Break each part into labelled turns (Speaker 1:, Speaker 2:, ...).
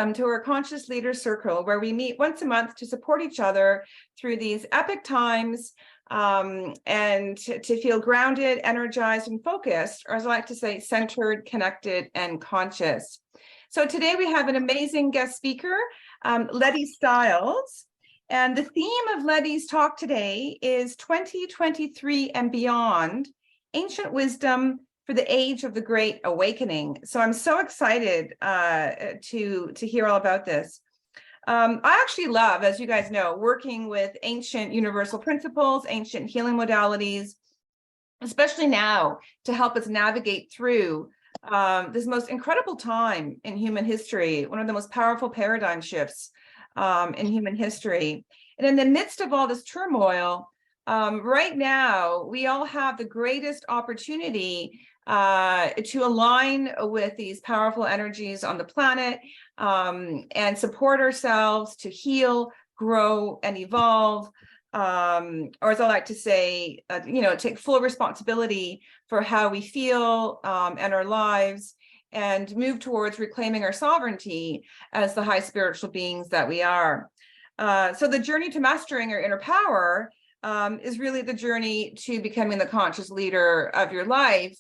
Speaker 1: Welcome to our Conscious Leader Circle, where we meet once a month to support each other through these epic times and to feel grounded, energized, and focused, or as I like to say, centered, connected, and conscious. So today we have an amazing guest speaker, Leti Stiles. And the theme of Leti's talk today is 2023 and beyond, ancient wisdom for the age of the Great Awakening. So I'm so excited to hear all about this. I actually love, as you guys know, working with ancient universal principles, ancient healing modalities, especially now to help us navigate through this most incredible time in human history, one of the most powerful paradigm shifts in human history. And in the midst of all this turmoil, right now, we all have the greatest opportunity to align with these powerful energies on the planet and support ourselves to heal, grow, and evolve. Or as I like to say, take full responsibility for how we feel and our lives, and move towards reclaiming our sovereignty as the high spiritual beings that we are. So the journey to mastering our inner power is really the journey to becoming the conscious leader of your life.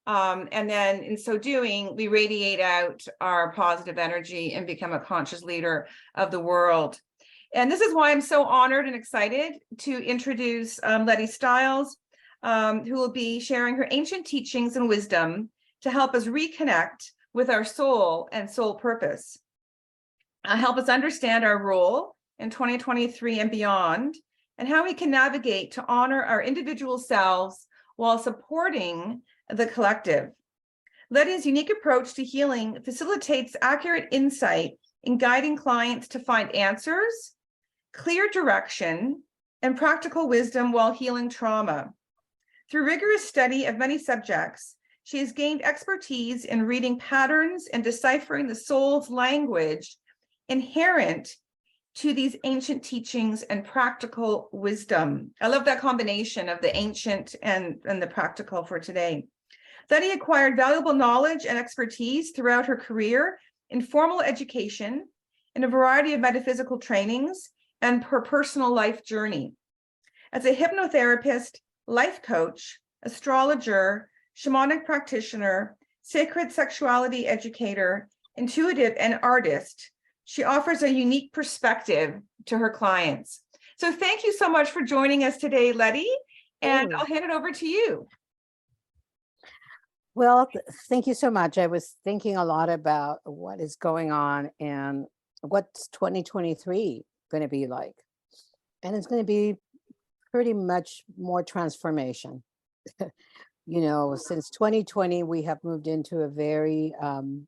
Speaker 1: And then in so doing, we radiate out our positive energy and become a conscious leader of the world. And this is why I'm so honored and excited to introduce Leti Stiles, who will be sharing her ancient teachings and wisdom to help us reconnect with our soul and soul purpose, help us understand our role in 2023 and beyond, and how we can navigate to honor our individual selves while supporting the collective. Leti's unique approach to healing facilitates accurate insight in guiding clients to find answers, clear direction, and practical wisdom while healing trauma. Through rigorous study of many subjects, she has gained expertise in reading patterns and deciphering the soul's language inherent to these ancient teachings and practical wisdom. I love that combination of the ancient and the practical for today. Leti acquired valuable knowledge and expertise throughout her career in formal education, in a variety of metaphysical trainings, and her personal life journey. As a hypnotherapist, life coach, astrologer, shamanic practitioner, sacred sexuality educator, intuitive, and artist, she offers a unique perspective to her clients. So thank you so much for joining us today, Leti, and I'll hand it over to you.
Speaker 2: Well, thank you so much. I was thinking a lot about what is going on and what's 2023 going to be like. And it's going to be pretty much more transformation. Since 2020, we have moved into a very, not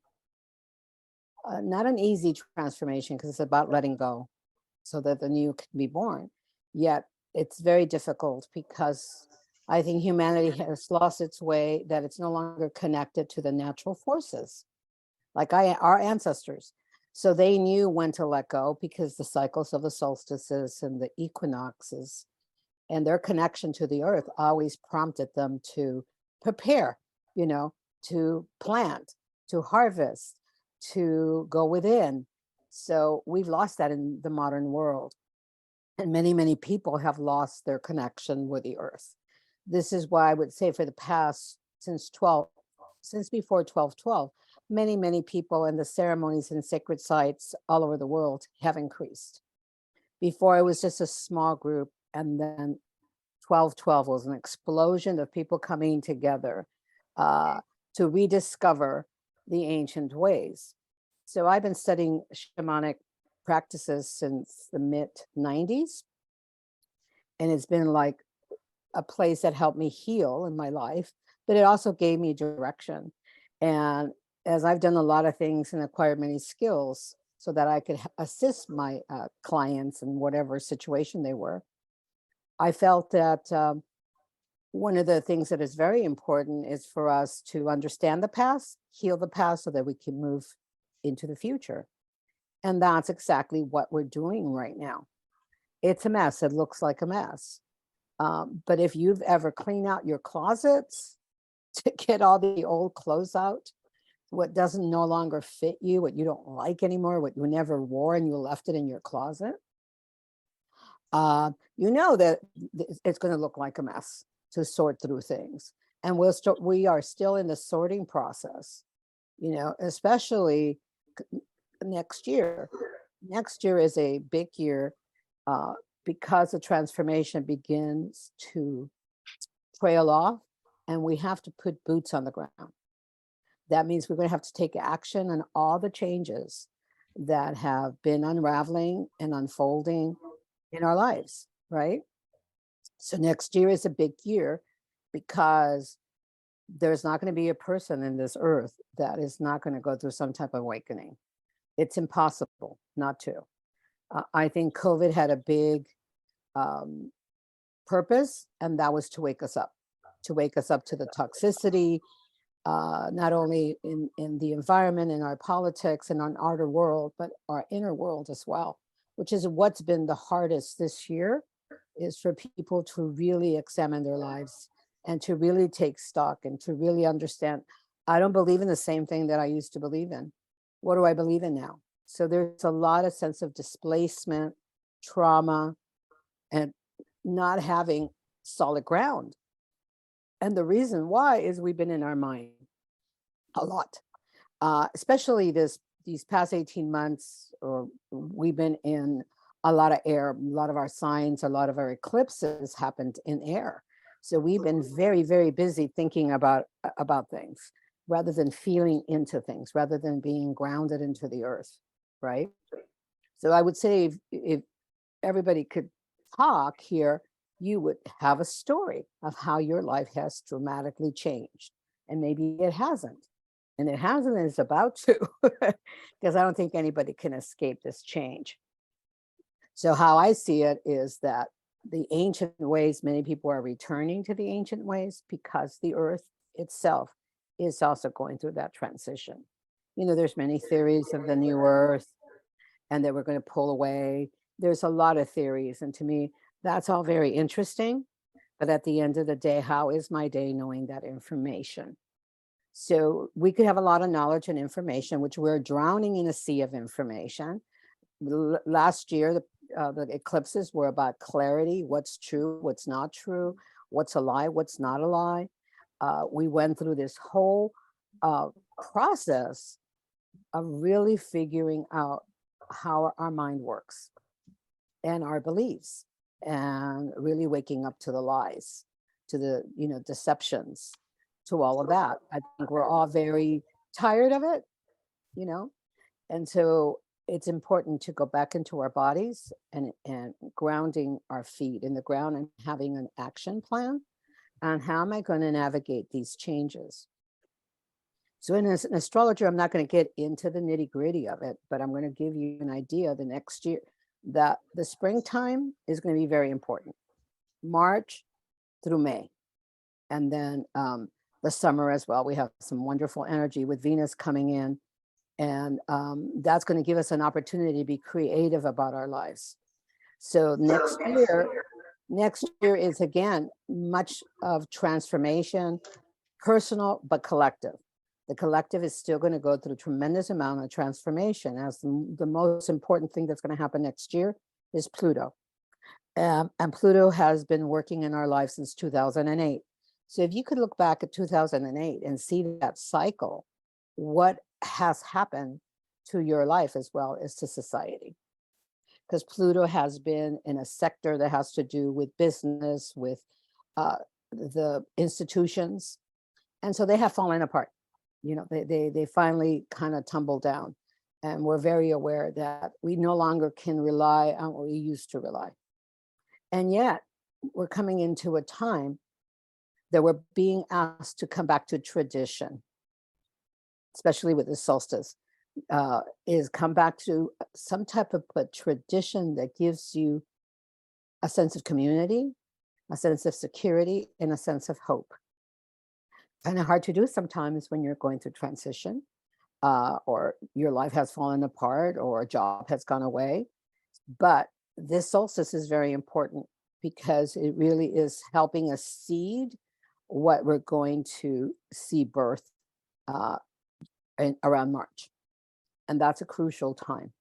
Speaker 2: an easy transformation, because it's about letting go so that the new can be born. Yet it's very difficult because I think humanity has lost its way, that it's no longer connected to the natural forces, like our ancestors. So they knew when to let go, because the cycles of the solstices and the equinoxes and their connection to the earth always prompted them to prepare, to plant, to harvest, to go within. So we've lost that in the modern world. And many, many people have lost their connection with the earth. This is why I would say for the past, since before 1212, many, many people in the ceremonies and sacred sites all over the world have increased. Before, it was just a small group, and then 1212 was an explosion of people coming together to rediscover the ancient ways. So I've been studying shamanic practices since the mid-90s, and it's been like a place that helped me heal in my life, but it also gave me direction. And as I've done a lot of things and acquired many skills so that I could assist my clients in whatever situation they were, I felt that one of the things that is very important is for us to understand the past, heal the past, so that we can move into the future. And that's exactly what we're doing right now. It's a mess. It looks like a mess. But if you've ever cleaned out your closets to get all the old clothes out, what doesn't no longer fit you, what you don't like anymore, what you never wore and you left it in your closet, you know that it's going to look like a mess to sort through things. And we are still in the sorting process, you know, especially next year. Next year is a big year uh, because the transformation begins to trail off and we have to put boots on the ground. That means we're going to have to take action on all the changes that have been unraveling and unfolding in our lives, right? So next year is a big year because there's not going to be a person in this earth that is not going to go through some type of awakening. It's impossible not to. I think COVID had a big um, purpose, and that was to wake us up to the toxicity, not only in the environment, in our politics, and on outer world, but our inner world as well, which is what's been the hardest this year, is for people to really examine their lives and to really take stock and to really understand, I don't believe in the same thing that I used to believe in. What do I believe in now? So there's a lot of sense of displacement, trauma, and not having solid ground. And the reason why is we've been in our mind a lot, especially these past 18 months, or we've been in a lot of air. A lot of our signs, a lot of our eclipses happened in air. So we've been very, very busy thinking about things rather than feeling into things, rather than being grounded into the earth, right? So I would say if everybody could talk here, you would have a story of how your life has dramatically changed. And maybe it hasn't. And it hasn't, and it's about to, because I don't think anybody can escape this change. So how I see it is that the ancient ways, many people are returning to the ancient ways because the earth itself is also going through that transition. You know, there's many theories of the new earth and that we're going to pull away. There's a lot of theories. And to me, that's all very interesting. But at the end of the day, how is my day knowing that information? So we could have a lot of knowledge and information, which we're drowning in a sea of information. Last year, the eclipses were about clarity, what's true, what's not true, what's a lie, what's not a lie. We went through this whole process of really figuring out how our mind works and our beliefs, and really waking up to the lies, to the deceptions, to all of that. I think we're all very tired of it, you know, and so it's important to go back into our bodies and grounding our feet in the ground and having an action plan on how am I going to navigate these changes. So as an astrologer, I'm not going to get into the nitty gritty of it, but I'm going to give you an idea the next year that the springtime is going to be very important. March through May. And then the summer as well. We have some wonderful energy with Venus coming in. And that's going to give us an opportunity to be creative about our lives. So next year is again, much of transformation, personal, but collective. The collective is still going to go through a tremendous amount of transformation, as the most important thing that's going to happen next year is Pluto. And Pluto has been working in our lives since 2008. So if you could look back at 2008 and see that cycle, what has happened to your life as well as to society? Because Pluto has been in a sector that has to do with business, with the institutions. And so they have fallen apart. You know, they finally kind of tumbled down. And we're very aware that we no longer can rely on what we used to rely. And yet we're coming into a time that we're being asked to come back to tradition, especially with the solstice, is come back to some type of a tradition that gives you a sense of community, a sense of security, and a sense of hope. Kind of hard to do sometimes when you're going through transition, or your life has fallen apart, or a job has gone away. But this solstice is very important because it really is helping us seed what we're going to see birth around March. And that's a crucial time.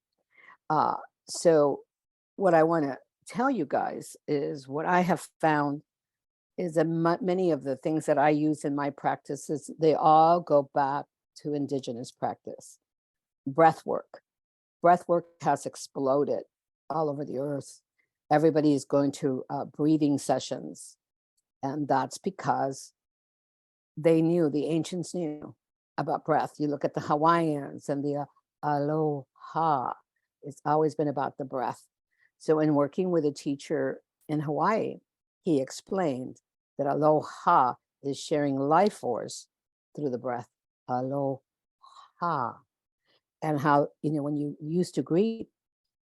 Speaker 2: Uh, so what I want to tell you guys is what I have found is that many of the things that I use in my practices, they all go back to indigenous practice. Breath work. Breath work has exploded all over the earth. Everybody is going to breathing sessions. And that's because the ancients knew about breath. You look at the Hawaiians and the aloha. It's always been about the breath. So in working with a teacher in Hawaii, he explained that aloha is sharing life force through the breath. Aloha. And how, when you used to greet,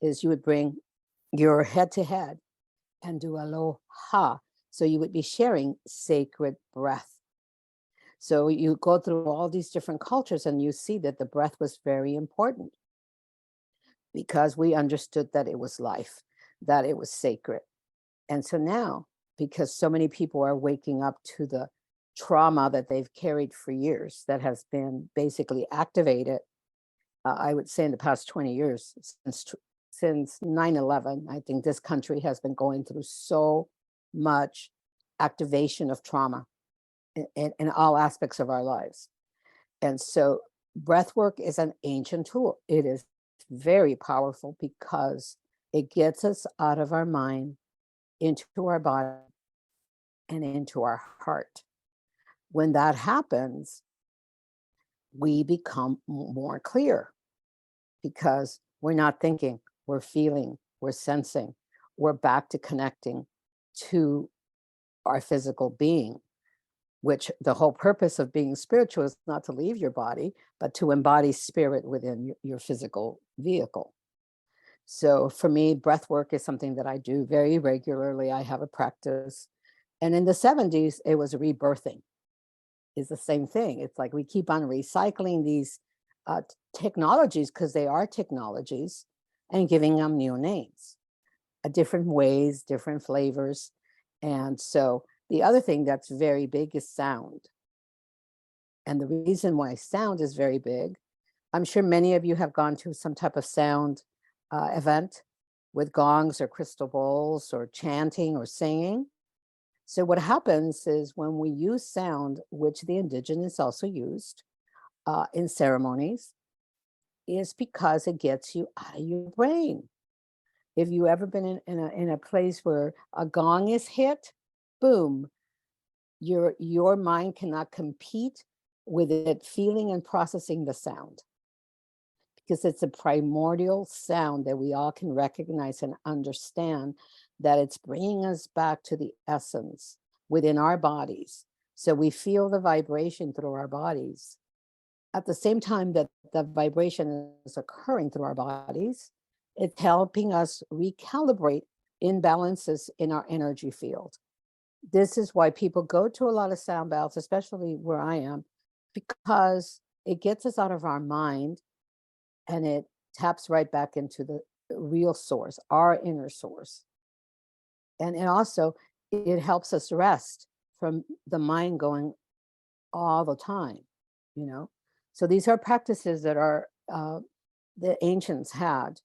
Speaker 2: is you would bring your head to head and do aloha. So you would be sharing sacred breath. So you go through all these different cultures and you see that the breath was very important because we understood that it was life, that it was sacred. And so now, because so many people are waking up to the trauma that they've carried for years, that has been basically activated, I would say in the past 20 years, since 9/11, I think this country has been going through so much activation of trauma in all aspects of our lives. And so breath work is an ancient tool. It is very powerful because it gets us out of our mind into our body and into our heart. When that happens, we become more clear because we're not thinking, we're feeling, we're sensing, we're back to connecting to our physical being, which the whole purpose of being spiritual is not to leave your body, but to embody spirit within your physical vehicle. So for me, breath work is something that I do very regularly. I have a practice. And in the 70s, it was rebirthing. It's the same thing. It's like we keep on recycling these technologies because they are technologies and giving them new names, different ways, different flavors. And so the other thing that's very big is sound. And the reason why sound is very big, I'm sure many of you have gone to some type of sound event with gongs or crystal bowls or chanting or singing. So what happens is when we use sound, which the indigenous also used in ceremonies, is because it gets you out of your brain. If you ever been in a place where a gong is hit, boom, your mind cannot compete with it feeling and processing the sound, because it's a primordial sound that we all can recognize and understand, that it's bringing us back to the essence within our bodies. So we feel the vibration through our bodies. At the same time that the vibration is occurring through our bodies, it's helping us recalibrate imbalances in our energy field. This is why people go to a lot of sound baths, especially where I am, because it gets us out of our mind and it taps right back into the real source, our inner source. And also, it helps us rest from the mind going all the time, you know? So these are practices that are the ancients had.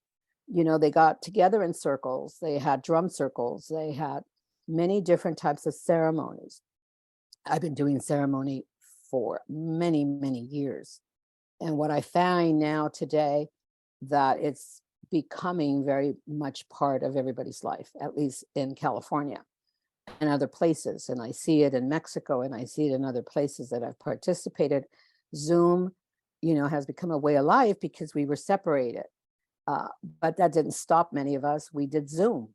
Speaker 2: They got together in circles, they had drum circles, they had many different types of ceremonies. I've been doing ceremony for many, many years. And what I find now today, that it's becoming very much part of everybody's life, at least in California and other places. And I see it in Mexico and I see it in other places that I've participated. Zoom, has become a way of life because we were separated. But that didn't stop many of us. We did Zoom,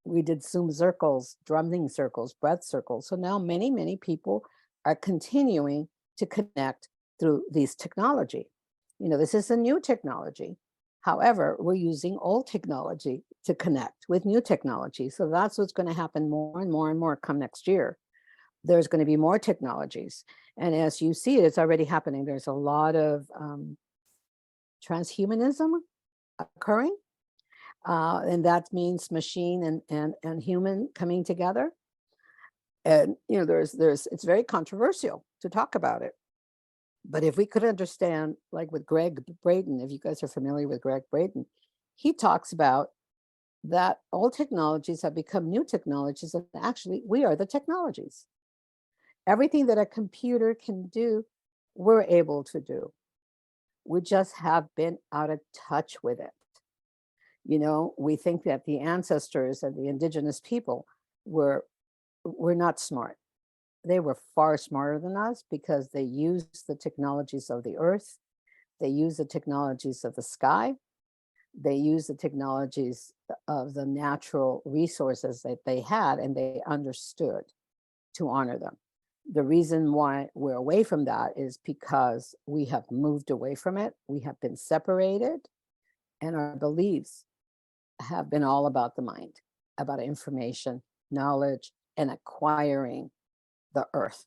Speaker 2: we did Zoom circles, drumming circles, breath circles. So now many, many people are continuing to connect through these technology. This is a new technology. However, we're using old technology to connect with new technology. So that's what's going to happen more and more and more come next year. There's going to be more technologies. And as you see it, it's already happening. There's a lot of transhumanism occurring. And that means machine and human coming together. And, it's very controversial to talk about it. But if we could understand, like with Greg Braden, if you guys are familiar with Greg Braden, he talks about that old technologies have become new technologies, and actually we are the technologies. Everything that a computer can do, we're able to do. We just have been out of touch with it. You know, we think that the ancestors and the indigenous people were not smart. They were far smarter than us because they used the technologies of the earth, they used the technologies of the sky, they used the technologies of the natural resources that they had, and they understood to honor them. The reason why we're away from that is because we have moved away from it. We have been separated, and our beliefs have been all about the mind, about information, knowledge, and acquiring the earth.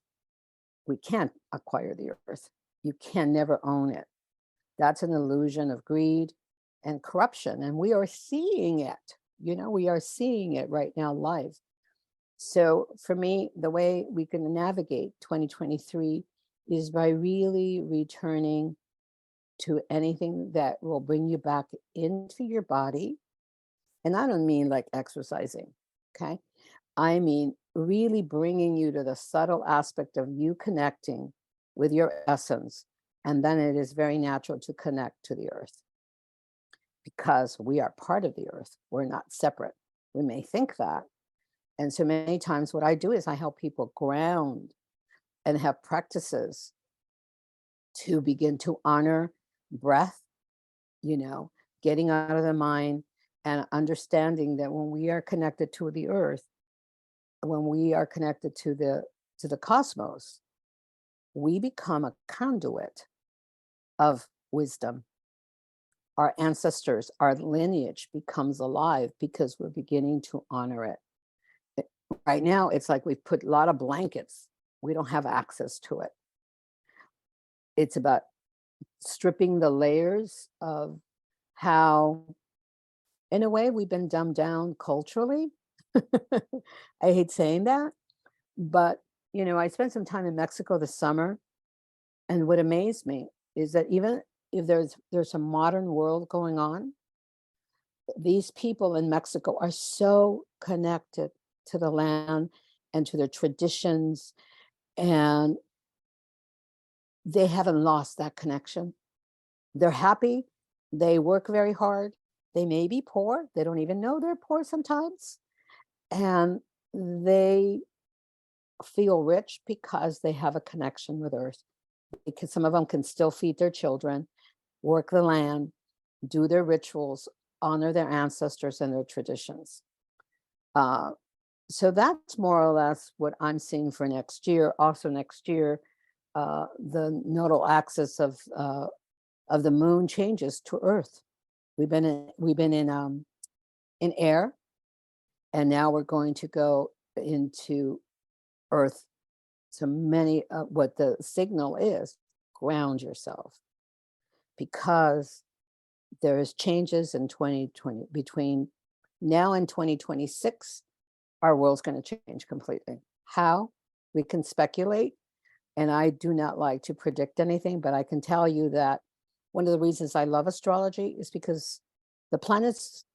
Speaker 2: We can't acquire the earth. You can never own it. That's an illusion of greed and corruption. And we are seeing it. You know, we are seeing it right now live. So for me, the way we can navigate 2023 is by really returning to anything that will bring you back into your body. And I don't mean like exercising, okay? I mean really bringing you to the subtle aspect of you connecting with your essence. And then it is very natural to connect to the earth because we are part of the earth. We're not separate. We may think that. And so many times what I do is I help people ground and have practices to begin to honor breath, you know, getting out of the mind and understanding that when we are connected to the earth, when we are connected to the cosmos, we become a conduit of wisdom. Our ancestors, our lineage becomes alive because we're beginning to honor it. Right now, it's like we've put a lot of blankets. We don't have access to it. It's about stripping the layers of how, in a way, we've been dumbed down culturally. I hate saying that, but you know, I spent some time in Mexico this summer, and what amazed me is that even if there's a modern world going on, these people in Mexico are so connected to the land and to their traditions, and they haven't lost that connection. They're happy, they work very hard, they may be poor, they don't even know they're poor sometimes, and they feel rich because they have a connection with earth. Because some of them can still feed their children, work the land, do their rituals, honor their ancestors and their traditions. So that's more or less what I'm seeing for next year. Also next year, the nodal axis of the moon changes to Earth. We've been in air, and now we're going to go into Earth. So many, what the signal is, ground yourself, because there is changes in 2020 between now and 2026. Our world's going to change completely. How? We can speculate, and I do not like to predict anything, but I can tell you that one of the reasons I love astrology is because the planets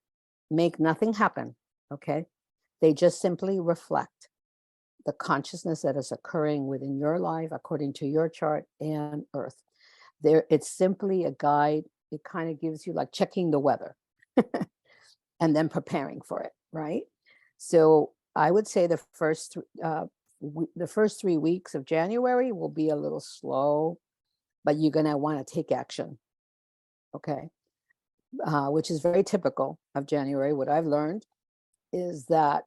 Speaker 2: make nothing happen, okay? They just simply reflect the consciousness that is occurring within your life according to your chart and Earth. It's simply a guide. It kind of gives you like checking the weather and then preparing for it, right? So I would say the first 3 weeks of January will be a little slow, but you're going to want to take action, okay? Which is very typical of January. What I've learned is that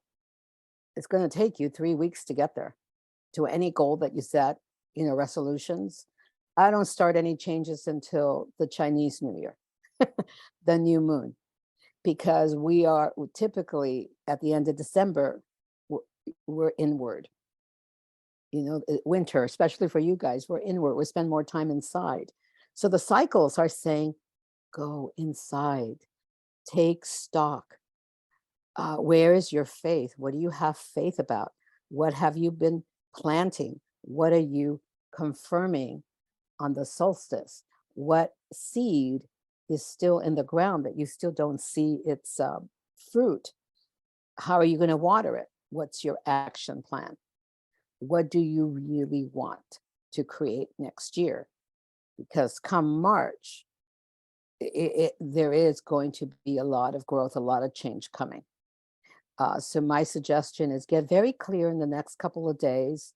Speaker 2: it's going to take you 3 weeks to get there, to any goal that you set, you know, resolutions. I don't start any changes until the Chinese New Year, the new moon, because we are typically at the end of December, we're inward. You know, winter, especially for you guys, we're inward. We spend more time inside. So the cycles are saying, go inside, take stock. Where is your faith? What do you have faith about? What have you been planting? What are you confirming? on the solstice? What seed is still in the ground that you still don't see its fruit? How are you going to water it? What's your action plan? What do you really want to create next year? Because come March, there is going to be a lot of growth, a lot of change coming. So my suggestion is get very clear in the next couple of days.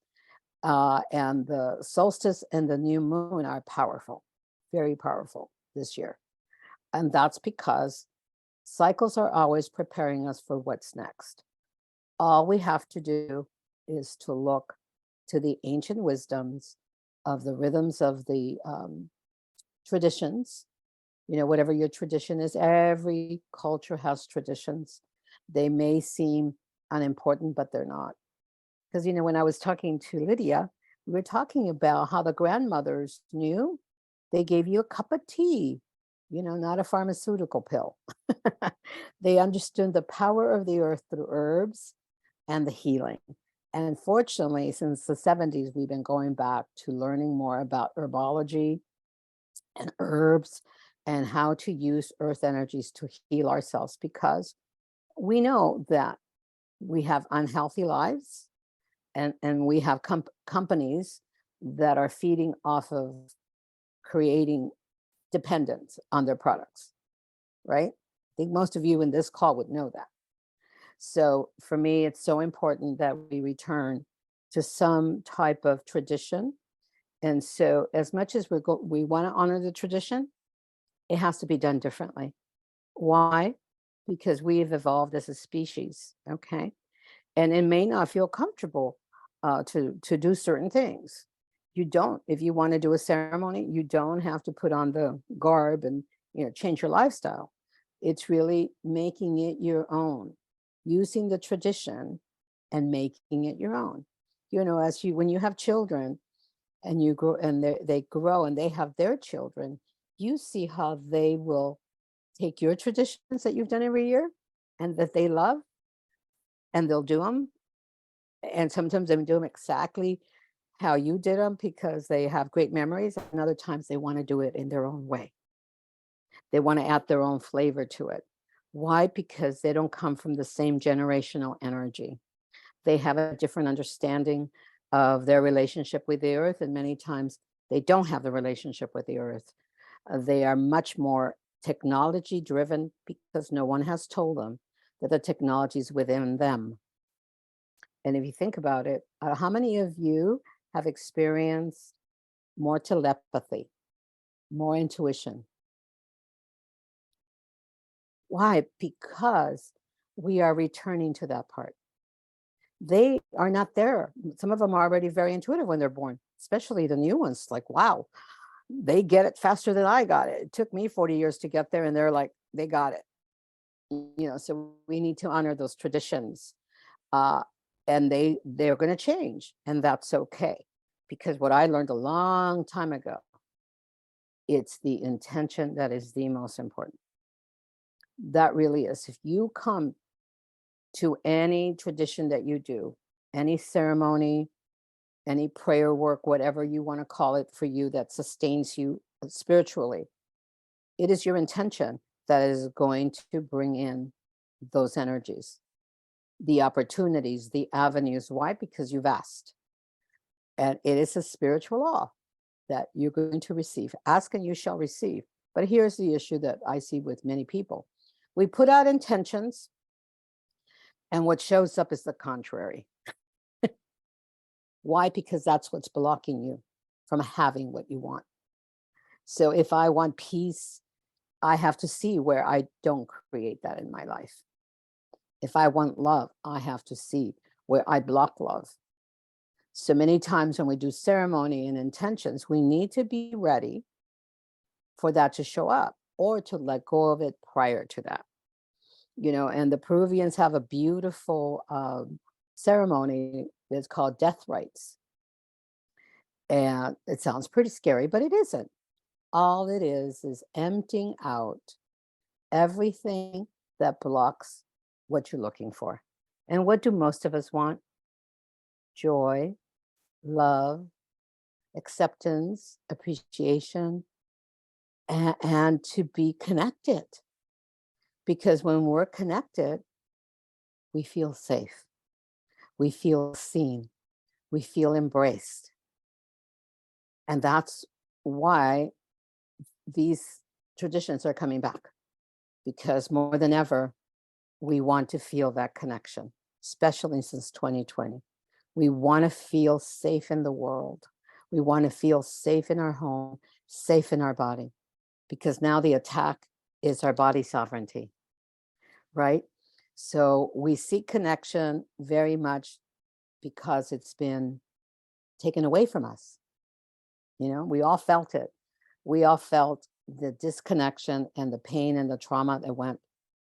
Speaker 2: And the solstice and the new moon are powerful, very powerful this year. And that's because cycles are always preparing us for what's next. All we have to do is to look to the ancient wisdoms of the rhythms of the traditions. Whatever your tradition is, every culture has traditions. They may seem unimportant, but they're not. Because, when I was talking to Lydia, we were talking about how the grandmothers knew they gave you a cup of tea, not a pharmaceutical pill. They understood the power of the earth through herbs and the healing. And unfortunately, since the 70s, we've been going back to learning more about herbology and herbs and how to use earth energies to heal ourselves, because we know that we have unhealthy lives and we have companies that are feeding off of creating dependence on their products, right? I think most of you in this call would know that. So for me, it's so important that we return to some type of tradition. And so as much as we want to honor the tradition, it has to be done differently. Why? Because we've evolved as a species, okay? And it may not feel comfortable to do certain things. You don't, if you want to do a ceremony, you don't have to put on the garb and change your lifestyle. It's really making it your own, using the tradition and making it your own. When you have children and you grow and they grow and they have their children, you see how they will take your traditions that you've done every year and that they love, and they'll do them. And sometimes they do them exactly how you did them because they have great memories. And other times they want to do it in their own way. They want to add their own flavor to it. Why? Because they don't come from the same generational energy. They have a different understanding of their relationship with the earth. And many times they don't have the relationship with the earth. They are much more technology driven because no one has told them that the technology is within them. And if you think about it, how many of you have experienced more telepathy, more intuition? Why? Because we are returning to that part. They are not there. Some of them are already very intuitive when they're born, especially the new ones. Like, wow, they get it faster than I got it. It took me 40 years to get there, and they're like, they got it. So we need to honor those traditions. And they're going to change, and that's okay. Because what I learned a long time ago, it's the intention that is the most important. That really is. If you come to any tradition that you do, any ceremony, any prayer work, whatever you want to call it for you that sustains you spiritually, it is your intention that is going to bring in those energies, the opportunities, the avenues. Why? Because you've asked. And it is a spiritual law that you're going to receive. Ask and you shall receive. But here's the issue that I see with many people. We put out intentions, and what shows up is the contrary. Why? Because that's what's blocking you from having what you want. So if I want peace, I have to see where I don't create that in my life. If I want love, I have to see where I block love. So many times when we do ceremony and intentions, we need to be ready for that to show up or to let go of it prior to that. And the Peruvians have a beautiful ceremony that's called death rites. And it sounds pretty scary, but it isn't. All it is emptying out everything that blocks what you're looking for. And what do most of us want? Joy, love, acceptance, appreciation, and to be connected. Because when we're connected, we feel safe, we feel seen, we feel embraced. And that's why these traditions are coming back, because more than ever, we want to feel that connection, especially since 2020. We want to feel safe in the world. We want to feel safe in our home, safe in our body, because now the attack is our body sovereignty, right? So we seek connection very much because it's been taken away from us. You know, we all felt it. We all felt the disconnection and the pain and the trauma that went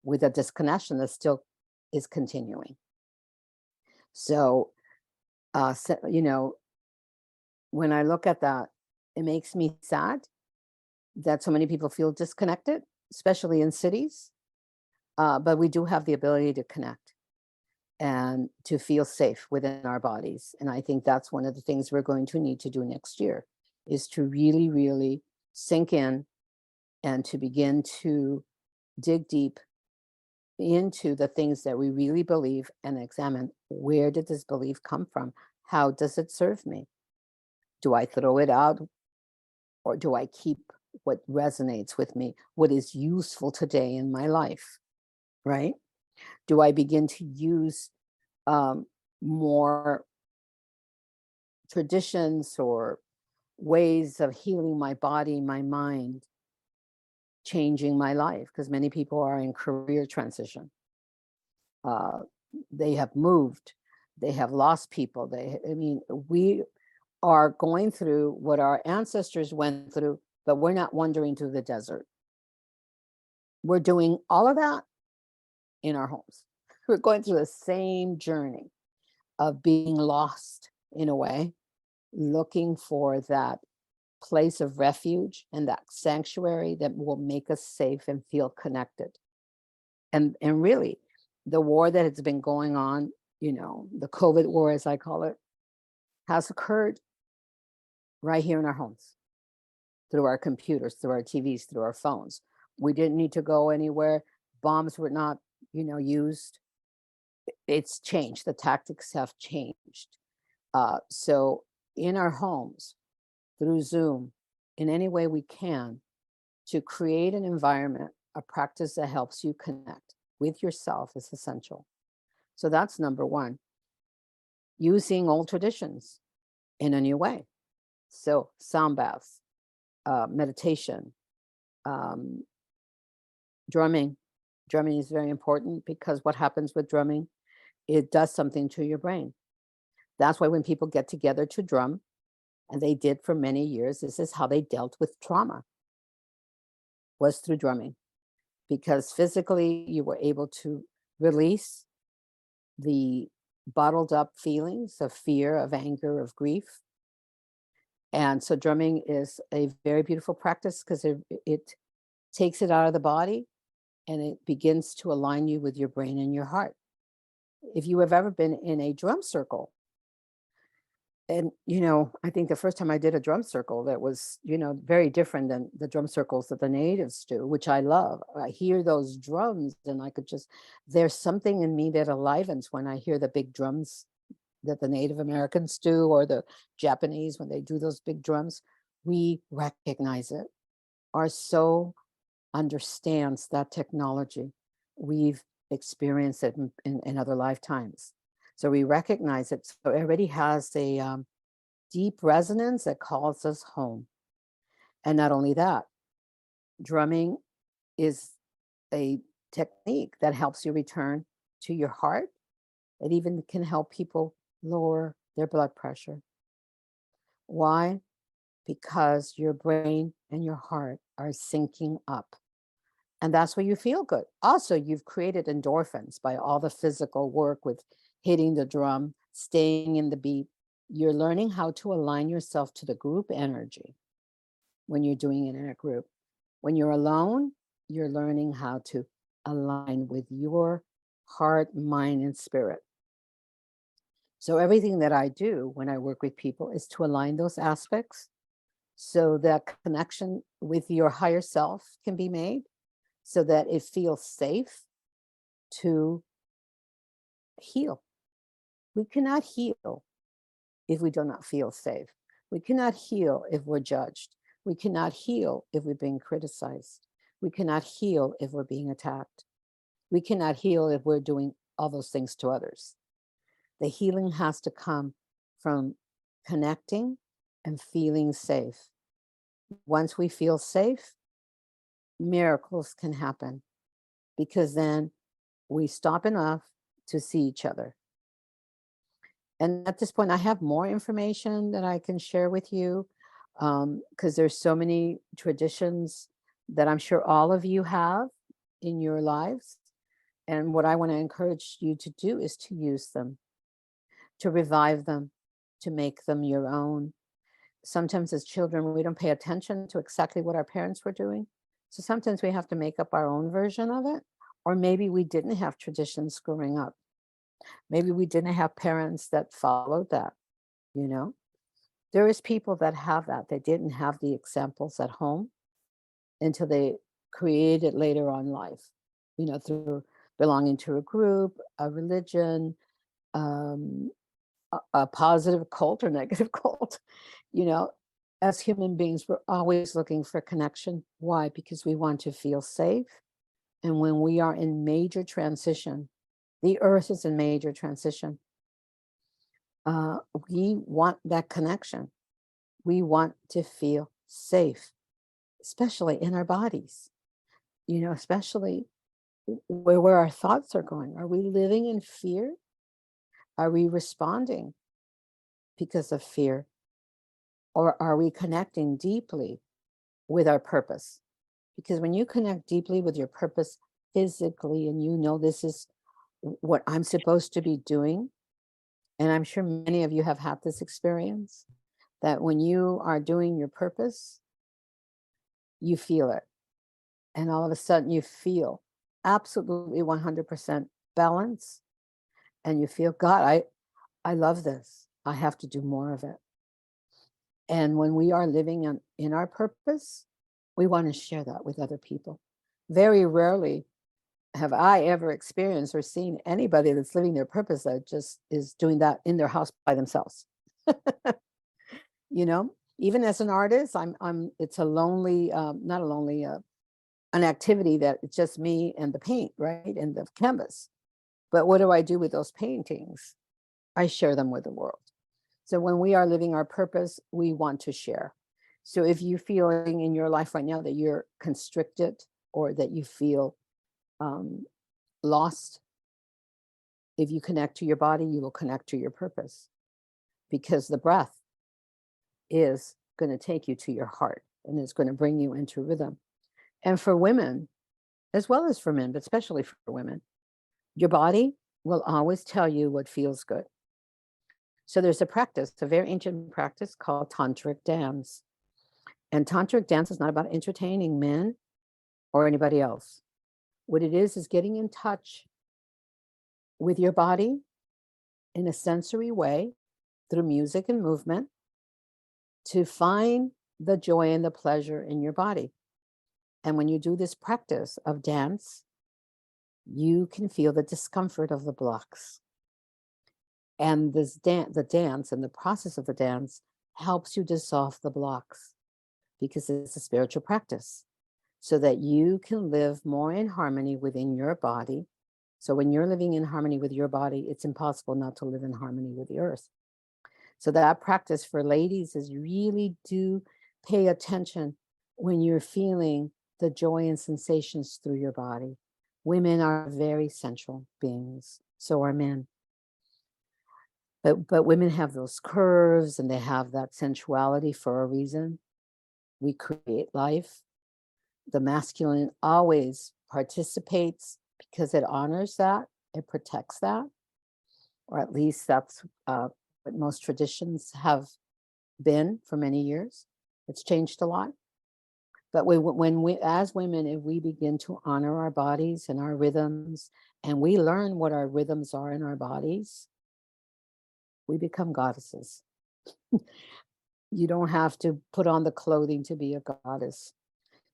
Speaker 2: with the disconnection that still is continuing. So, you know, when I look at that, it makes me sad that so many people feel disconnected, especially in cities. But we do have the ability to connect and to feel safe within our bodies. And I think that's one of the things we're going to need to do next year, is to really, really sink in and to begin to dig deep into the things that we really believe and examine, where did this belief come from? How does it serve me? Do I throw it out, or do I keep what resonates with me, what is useful today in my life, right? Do I begin to use more traditions or ways of healing my body, my mind, changing my life? Because many people are in career transition. They have moved, they have lost people. I mean, we are going through what our ancestors went through, but we're not wandering through the desert. We're doing all of that in our homes. We're going through the same journey of being lost in a way, looking for that place of refuge and that sanctuary that will make us safe and feel connected. And really, the war that has been going on, you know, the COVID war, as I call it, has occurred right here in our homes, through our computers, through our TVs, through our phones. We didn't need to go anywhere. Bombs were not, you know, used. It's changed. The tactics have changed. So in our homes, through Zoom, in any way we can, to create an environment, a practice that helps you connect with yourself is essential. So that's number one. Using old traditions in a new way. So sound baths, meditation, drumming. Drumming is very important, because what happens with drumming, it does something to your brain. That's why when people get together to drum, and they did for many years, this is how they dealt with trauma, was through drumming. Because physically you were able to release the bottled up feelings of fear, of anger, of grief. And so drumming is a very beautiful practice, because it takes it out of the body and it begins to align you with your brain and your heart. If you have ever been in a drum circle, and, you know, I think the first time I did a drum circle, that was, you know, very different than the drum circles that the natives do, which I love. I hear those drums and I could just, there's something in me that alivens when I hear the big drums that the Native Americans do, or the Japanese, when they do those big drums. We recognize it. Our soul understands that technology. We've experienced it in other lifetimes. So we recognize it. So it already has a deep resonance that calls us home. And not only that, drumming is a technique that helps you return to your heart. It even can help people lower their blood pressure. Why? Because your brain and your heart are syncing up. And that's where you feel good. Also, you've created endorphins by all the physical work with hitting the drum, staying in the beat. You're learning how to align yourself to the group energy when you're doing it in a group. When you're alone, you're learning how to align with your heart, mind, and spirit. So everything that I do when I work with people is to align those aspects so that connection with your higher self can be made, so that it feels safe to heal. We cannot heal if we do not feel safe. We cannot heal if we're judged. We cannot heal if we're being criticized. We cannot heal if we're being attacked. We cannot heal if we're doing all those things to others. The healing has to come from connecting and feeling safe. Once we feel safe, miracles can happen, because then we stop enough to see each other. And at this point, I have more information that I can share with you, because there's so many traditions that I'm sure all of you have in your lives. And what I want to encourage you to do is to use them, to revive them, to make them your own. Sometimes as children, we don't pay attention to exactly what our parents were doing. So sometimes we have to make up our own version of it. Or maybe we didn't have traditions growing up. Maybe we didn't have parents that followed that, you know? There is people that have that. They didn't have the examples at home until they created later on life, through belonging to a group, a religion, um, a positive cult or negative cult. You know, as human beings, we're always looking for connection. Why? Because we want to feel safe. And when we are in major transition, the earth is in major transition. We want that connection. We want to feel safe, especially in our bodies, especially where our thoughts are going. Are we living in fear? Are we responding because of fear? Or are we connecting deeply with our purpose? Because when you connect deeply with your purpose physically, and this is what I'm supposed to be doing, and I'm sure many of you have had this experience, that when you are doing your purpose, you feel it. And all of a sudden you feel absolutely 100% balance. And you feel, God, I love this. I have to do more of it. And when we are living in our purpose, we want to share that with other people. Very rarely have I ever experienced or seen anybody that's living their purpose that just is doing that in their house by themselves. Even as an artist, it's a lonely, not a lonely, an activity that it's just me and the paint, right? And the canvas. But what do I do with those paintings? I share them with the world. So when we are living our purpose, we want to share. So if you're feeling in your life right now that you're constricted, or that you feel lost, if you connect to your body, you will connect to your purpose, because the breath is going to take you to your heart, and it's going to bring you into rhythm. And for women, as well as for men, but especially for women, your body will always tell you what feels good. So there's a very ancient practice called tantric dance. And tantric dance is not about entertaining men or anybody else. What it is getting in touch with your body in a sensory way through music and movement to find the joy and the pleasure in your body. And when you do this practice of dance, you can feel the discomfort of the blocks. And the dance and the process of the dance helps you dissolve the blocks, because it's a spiritual practice, so that you can live more in harmony within your body. So when you're living in harmony with your body, it's impossible not to live in harmony with the earth. So that practice for ladies is really do pay attention when you're feeling the joy and sensations through your body. Women are very sensual beings, so are men. But women have those curves, and they have that sensuality for a reason. We create life. The masculine always participates because it honors that, it protects that, or at least that's what most traditions have been for many years. It's changed a lot. But when we, as women, if we begin to honor our bodies and our rhythms, and we learn what our rhythms are in our bodies, we become goddesses. You don't have to put on the clothing to be a goddess.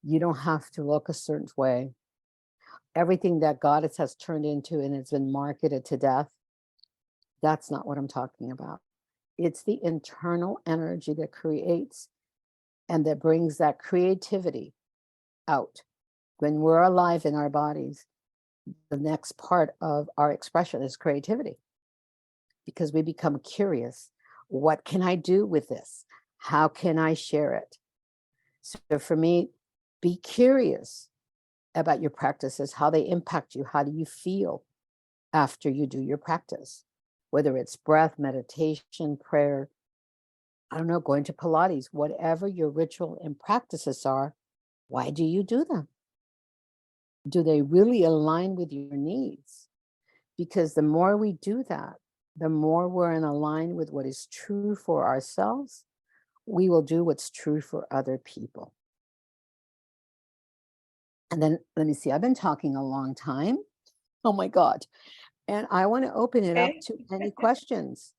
Speaker 2: You don't have to look a certain way. Everything that goddess has turned into and has been marketed to death, that's not what I'm talking about. It's the internal energy that creates and that brings that creativity out. When we're alive in our bodies, the next part of our expression is creativity, because we become curious. What can I do with this? How can I share it? So for me, be curious about your practices, how they impact you. How do you feel after you do your practice? Whether it's breath, meditation, prayer, I don't know, going to Pilates, whatever your ritual and practices are, why do you do them? Do they really align with your needs? Because the more we do that, the more we're in align with what is true for ourselves, we will do what's true for other people. And then let me see, I've been talking a long time. Oh my God. And I want to open it up
Speaker 1: Okay.
Speaker 2: to any questions.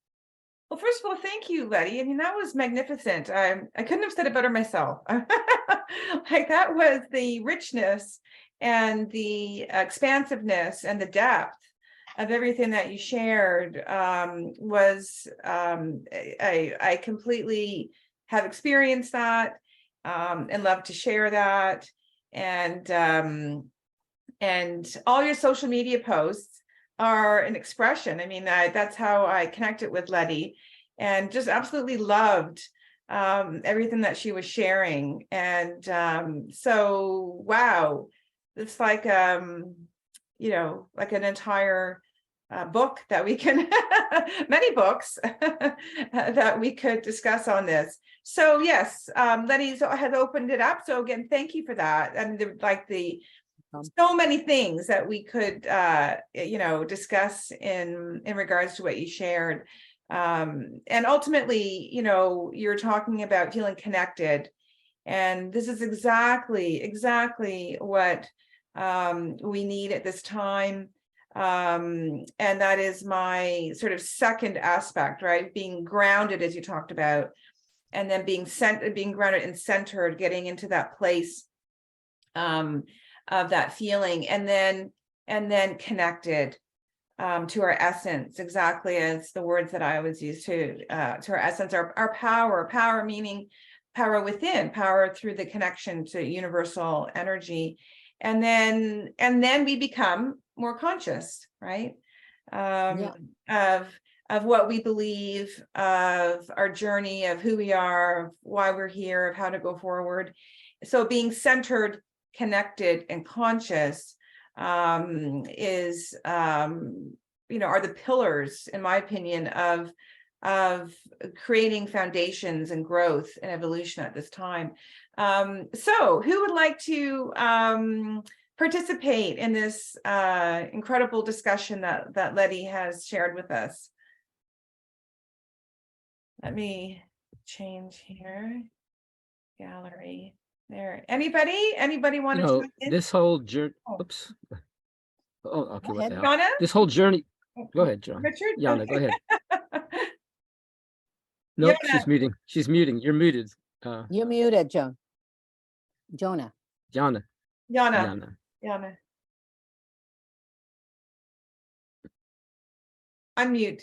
Speaker 1: Well, first of all, thank you, Leti. I mean, that was magnificent. I couldn't have said it better myself. Like, that was the richness and the expansiveness and the depth of everything that you shared. I completely have experienced that, and love to share that. And all your social media posts are an expression. I mean, that's how I connected with Leti, and just absolutely loved everything that she was sharing. And so, wow, it's like like an entire book that we can many books that we could discuss on this. So yes, Leti has opened it up. So again, thank you for that. And so many things that we could discuss in regards to what you shared. And ultimately, you're talking about feeling connected, and this is exactly what we need at this time. And that is my sort of second aspect, right? Being grounded, as you talked about, and then being grounded and centered, getting into that place of that feeling, and then connected to our essence, exactly as the words that I always use, to our essence, our power meaning power within, power through the connection to universal energy. And then we become more conscious, right? Of what we believe, of our journey, of who we are, of why we're here, of how to go forward. So being centered, connected, and conscious are the pillars, in my opinion, of creating foundations and growth and evolution at this time. So who would like to participate in this incredible discussion that Leti has shared with us? Let me change here. Gallery. There. Anybody want to chime in?
Speaker 3: This whole journey.
Speaker 1: Oh.
Speaker 3: Oops. Oh, okay.
Speaker 2: Go
Speaker 3: What the
Speaker 2: ahead.
Speaker 3: hell?
Speaker 1: Jonna?
Speaker 3: This whole journey. Go ahead, John.
Speaker 1: Richard?
Speaker 3: Yana,
Speaker 1: Okay.
Speaker 3: go ahead. Nope,
Speaker 1: Jonna.
Speaker 3: she's muting. She's muting. You're muted.
Speaker 2: You're muted, Jonah.
Speaker 3: Yana.
Speaker 1: Jonna. Unmute.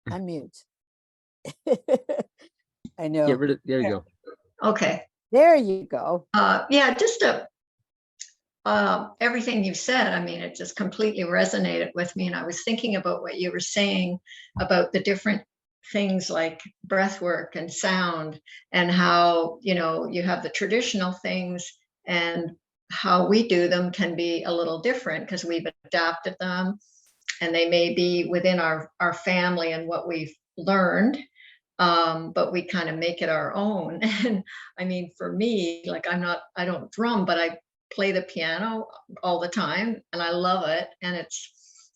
Speaker 2: Unmute. I know.
Speaker 3: Get rid of. There you go.
Speaker 4: Okay.
Speaker 2: There you go.
Speaker 4: Yeah, just everything you said, I mean, it just completely resonated with me. And I was thinking about what you were saying about the different things like breath work and sound, and how, you have the traditional things and how we do them can be a little different because we've adapted them, and they may be within our family and what we've learned. But we kind of make it our own. And I mean, for me, like, I don't drum, but I play the piano all the time and I love it. And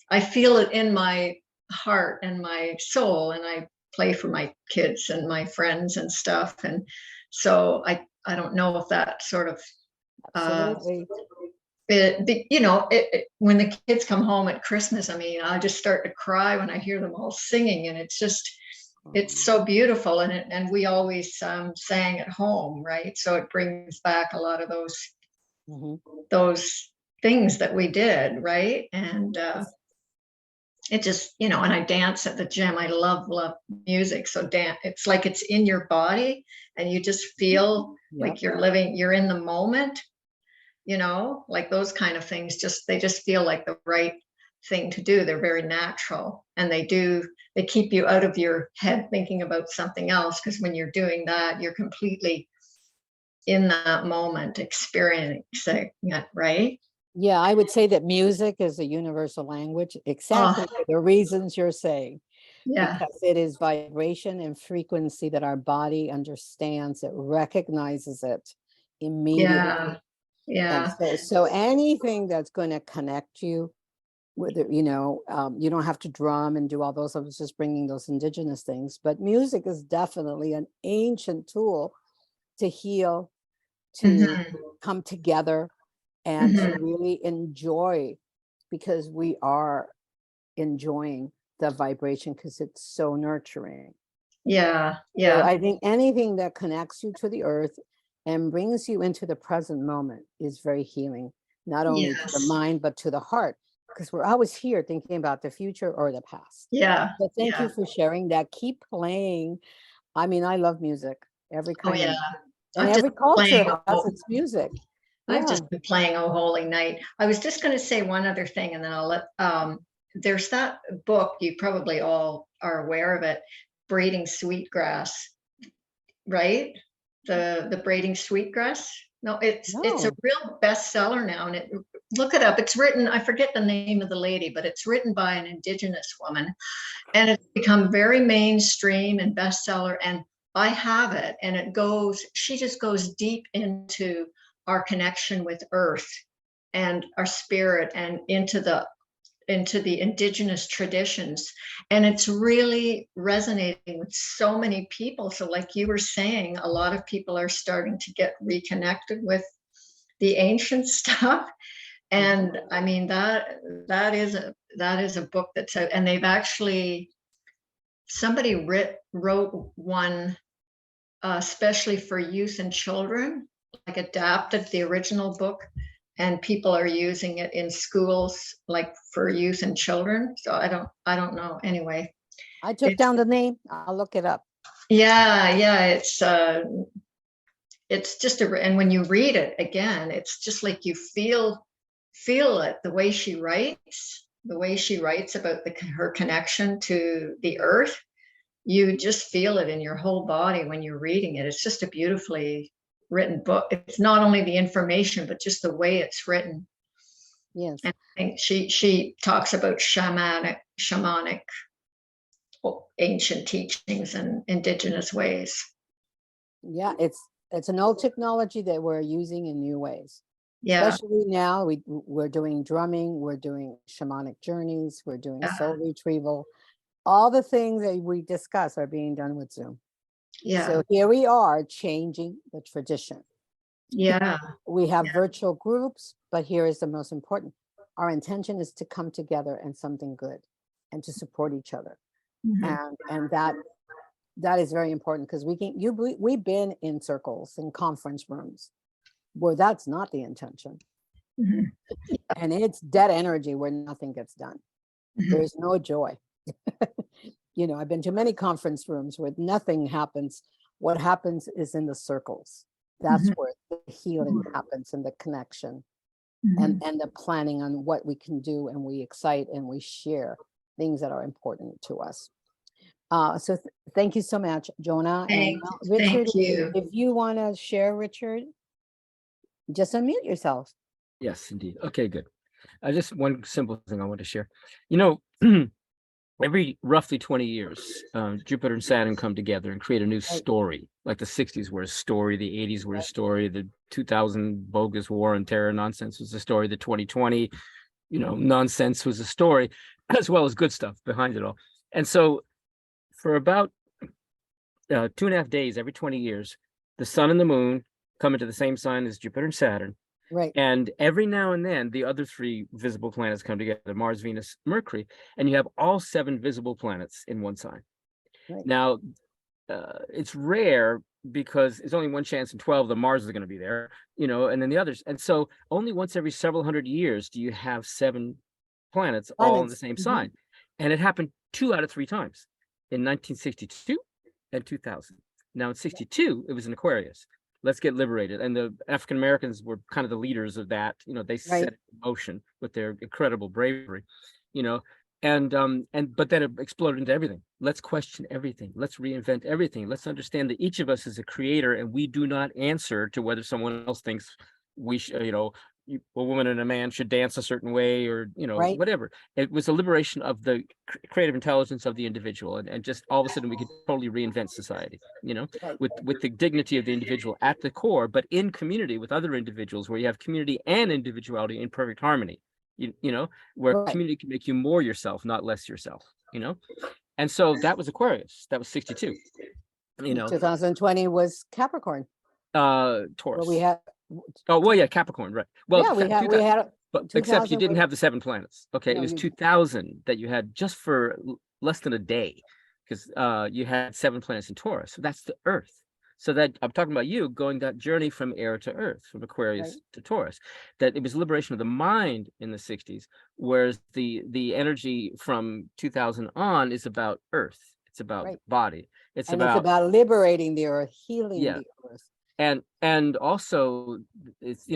Speaker 4: I feel it in my heart and my soul, and I play for my kids and my friends and stuff. And so I don't know if that sort of
Speaker 2: Absolutely.
Speaker 4: when the kids come home at Christmas, I mean, I just start to cry when I hear them all singing, and it's so beautiful. And we always sang at home, right? So it brings back a lot of those things that we did, right? And it just, and I dance at the gym. I love music. So dance, it's like it's in your body, and you just feel like you're in the moment, like those kind of things. They just feel like the right thing to do. They're very natural, and they keep you out of your head thinking about something else, because when you're doing that, you're completely in that moment experiencing it, right?
Speaker 2: Yeah, I would say that music is a universal language, exactly for the reasons you're saying.
Speaker 4: Yeah.
Speaker 2: Because it is vibration and frequency that our body understands, it recognizes it immediately.
Speaker 4: Yeah.
Speaker 2: And so anything that's going to connect you with it, you don't have to drum and do all those. I was just bringing those indigenous things, but music is definitely an ancient tool to heal, to come together, and to really enjoy, because we are enjoying the vibration because it's so nurturing.
Speaker 4: Yeah.
Speaker 2: So I think anything that connects you to the earth and brings you into the present moment is very healing, not only to the mind, but to the heart, because we're always here thinking about the future or the past.
Speaker 4: Yeah.
Speaker 2: So thank you for sharing that. Keep playing. I mean, I love music, every kind of, and every culture has its music.
Speaker 4: I've just been playing Oh Holy Night. I was just going to say one other thing, and then I'll let, there's that book, you probably all are aware of it, Braiding Sweetgrass, right? The Braiding Sweetgrass. No, it's a real bestseller now, and look it up. It's written, I forget the name of the lady, but it's written by an Indigenous woman, and it's become very mainstream and bestseller. And I have it, and she just goes deep into our connection with earth and our spirit, and into the indigenous traditions, and it's really resonating with so many people. So like you were saying, a lot of people are starting to get reconnected with the ancient stuff. And I mean, that is a book that's out, and they've actually, somebody wrote one especially for youth and children, like adapted the original book, and people are using it in schools, like for youth and children. So I don't know. Anyway,
Speaker 2: I took down the name. I'll look it up.
Speaker 4: Yeah. It's just and when you read it again, it's just like you feel it, the way she writes about her connection to the earth. You just feel it in your whole body when you're reading it. It's just a beautifully written book. It's not only the information, but just the way it's written.
Speaker 2: Yes.
Speaker 4: And I think she talks about shamanic ancient teachings and indigenous ways.
Speaker 2: Yeah, it's an old technology that we're using in new ways.
Speaker 4: Yeah.
Speaker 2: Especially now, we're doing drumming, we're doing shamanic journeys, we're doing soul retrieval. All the things that we discuss are being done with Zoom.
Speaker 4: Yeah.
Speaker 2: So here we are changing the tradition.
Speaker 4: Yeah.
Speaker 2: We have virtual groups, but here is the most important. Our intention is to come together and something good, and to support each other. And that is very important, because we've been in circles and conference rooms where that's not the intention. And it's dead energy where nothing gets done. There's no joy. I've been to many conference rooms where nothing happens. What happens is in the circles. That's where the healing happens, and the connection, and the planning on what we can do, and we excite and we share things that are important to us. So thank you so much, Jonah. And Richard,
Speaker 4: thank you.
Speaker 2: If you want to share, Richard, just unmute yourself.
Speaker 3: Yes, indeed. Okay, good. Just one simple thing I want to share. Every roughly 20 years, Jupiter and Saturn come together and create a new story. Like the 60s were a story, the 80s were a story, the 2000 bogus war and terror nonsense was a story, the 2020, nonsense was a story, as well as good stuff behind it all. And so for about 2.5 days every 20 years, the sun and the moon come into the same sign as Jupiter and Saturn,
Speaker 2: Right.
Speaker 3: And every now and then, the other three visible planets come together, Mars, Venus, Mercury, and you have all 7 visible planets in one sign.
Speaker 2: Right.
Speaker 3: Now, it's rare because it's only one chance in 12 the Mars is going to be there, and then the others. And so only once every several hundred years do you have 7 planets all in the same sign. And it happened 2 out of 3 times, in 1962 and 2000. Now in 62, it was in Aquarius. Let's get liberated. And the African Americans were kind of the leaders of that. They set it in motion with their incredible bravery, but then it exploded into everything. Let's question everything. Let's reinvent everything. Let's understand that each of us is a creator, and we do not answer to whether someone else thinks we should, a woman and a man should dance a certain way, or whatever. It was a liberation of the creative intelligence of the individual, and just all of a sudden we could totally reinvent society, with the dignity of the individual at the core, but in community with other individuals, where you have community and individuality in perfect harmony. Where community can make you more yourself, not less yourself, and so that was Aquarius. That was 62.
Speaker 2: 2020 was Capricorn.
Speaker 3: Taurus.
Speaker 2: Well, we had.
Speaker 3: Oh well, yeah, Capricorn, right? Well,
Speaker 2: yeah, we had.
Speaker 3: But except you didn't have the 7 planets. Okay, it was 2000 that you had just for less than a day, because you had 7 planets in Taurus. So that's the Earth. So that I'm talking about you going that journey from air to earth, from Aquarius to Taurus, that it was liberation of the mind in the 60s, whereas the energy from 2000 on is about earth. It's about body. It's about
Speaker 2: liberating the earth, healing the earth.
Speaker 3: And also it's,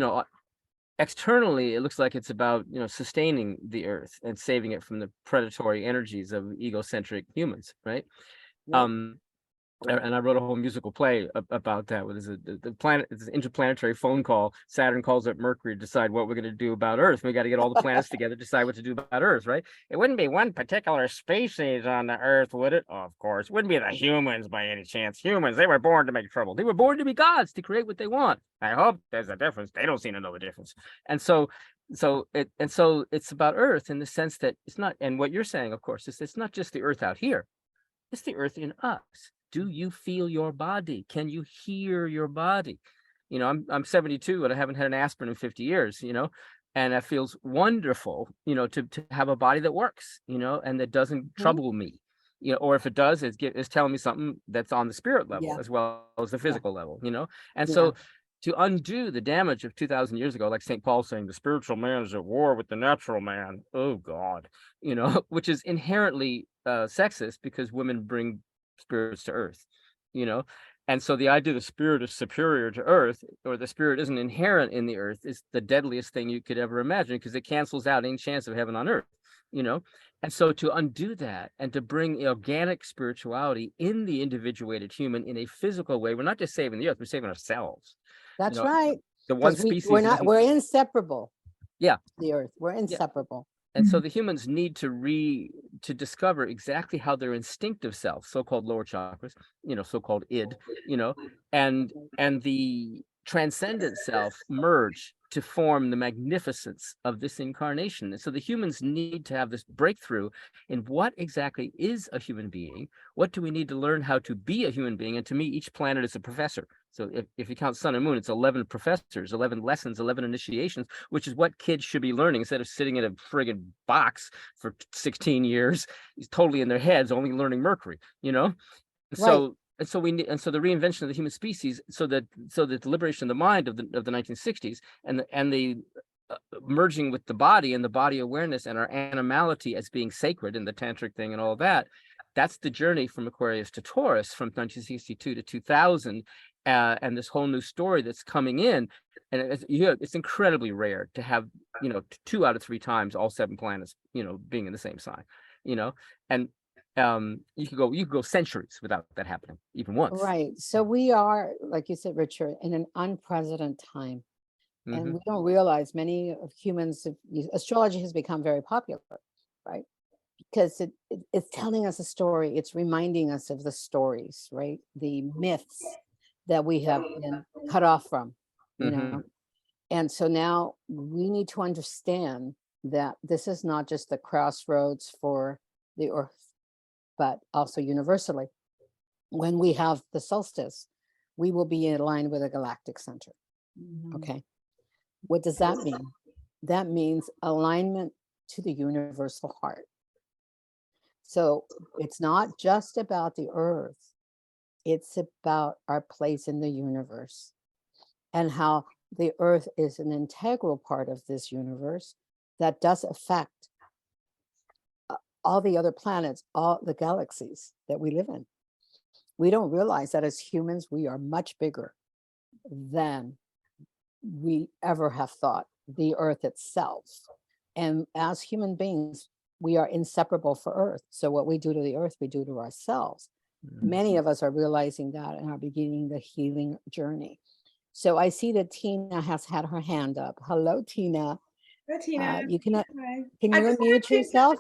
Speaker 3: externally, it looks like it's about, sustaining the earth and saving it from the predatory energies of egocentric humans, right? And I wrote a whole musical play about that. What is it? The planet, it's an interplanetary phone call. Saturn calls up Mercury to decide what we're going to do about Earth. We got to get all the planets together, decide what to do about Earth, right? It wouldn't be one particular species on the Earth, would it? Oh, of course. It wouldn't be the humans by any chance. Humans, they were born to make trouble. They were born to be gods, to create what they want. I hope there's a difference. They don't seem to know the difference. And so it's about Earth in the sense that it's not, and what you're saying, of course, is it's not just the Earth out here. It's the Earth in us. Do you feel your body? Can you hear your body? I'm 72 and I haven't had an aspirin in 50 years, and it feels wonderful, to have a body that works, and that doesn't trouble me, or if it does, it's telling me something that's on the spirit level as well as the physical level, and so to undo the damage of 2000 years ago, like St. Paul saying the spiritual man is at war with the natural man. Oh God, which is inherently sexist, because women bring spirits to earth, and so the idea the spirit is superior to earth, or the spirit isn't inherent in the earth, is the deadliest thing you could ever imagine, because it cancels out any chance of heaven on earth, and so to undo that and to bring organic spirituality in the individuated human in a physical way, we're not just saving the earth, we're saving ourselves.
Speaker 2: That's right.
Speaker 3: The one species
Speaker 2: we're inseparable.
Speaker 3: The
Speaker 2: earth, we're inseparable.
Speaker 3: And so the humans need to discover exactly how their instinctive self, so-called lower chakras, so-called id, and the transcendent self merge to form the magnificence of this incarnation. And so the humans need to have this breakthrough in what exactly is a human being. What do we need to learn how to be a human being? And to me, each planet is a professor. So if you count sun and moon, it's 11 professors, 11 lessons, 11 initiations, which is what kids should be learning, instead of sitting in a friggin' box for 16 years, totally in their heads, only learning Mercury, So and so the reinvention of the human species, so that the liberation of the mind of the 1960s, and the merging with the body and the body awareness and our animality as being sacred, and the tantric thing and all that. That's the journey from Aquarius to Taurus, from 1962 to 2000, and this whole new story that's coming in. And it's incredibly rare to have 2 out of 3 times all 7 planets being in the same sign, and you could go centuries without that happening, even once.
Speaker 2: Right. So we are, like you said, Richard, in an unprecedented time. And we don't realize many of humans, astrology has become very popular, right? Because it's telling us a story. It's reminding us of the stories, right? The myths that we have been cut off from, you know? And so now we need to understand that this is not just the crossroads for the earth, but also universally. When we have the solstice, we will be in line with a galactic center. Okay. What does that mean? That means alignment to the universal heart. So it's not just about the earth, it's about our place in the universe and how the earth is an integral part of this universe that does affect all the other planets, all the galaxies that we live in. We don't realize that as humans, we are much bigger than we ever have thought, the earth itself. And as human beings, we are inseparable for earth. So what we do to the earth, we do to ourselves. Many of us are realizing that and are beginning the healing journey. So I see that Tina has had her hand up. Hello, Tina.
Speaker 1: Hi, Tina.
Speaker 2: You can
Speaker 1: Hi.
Speaker 2: you
Speaker 1: I just wanted
Speaker 2: unmute
Speaker 1: to
Speaker 2: yourself?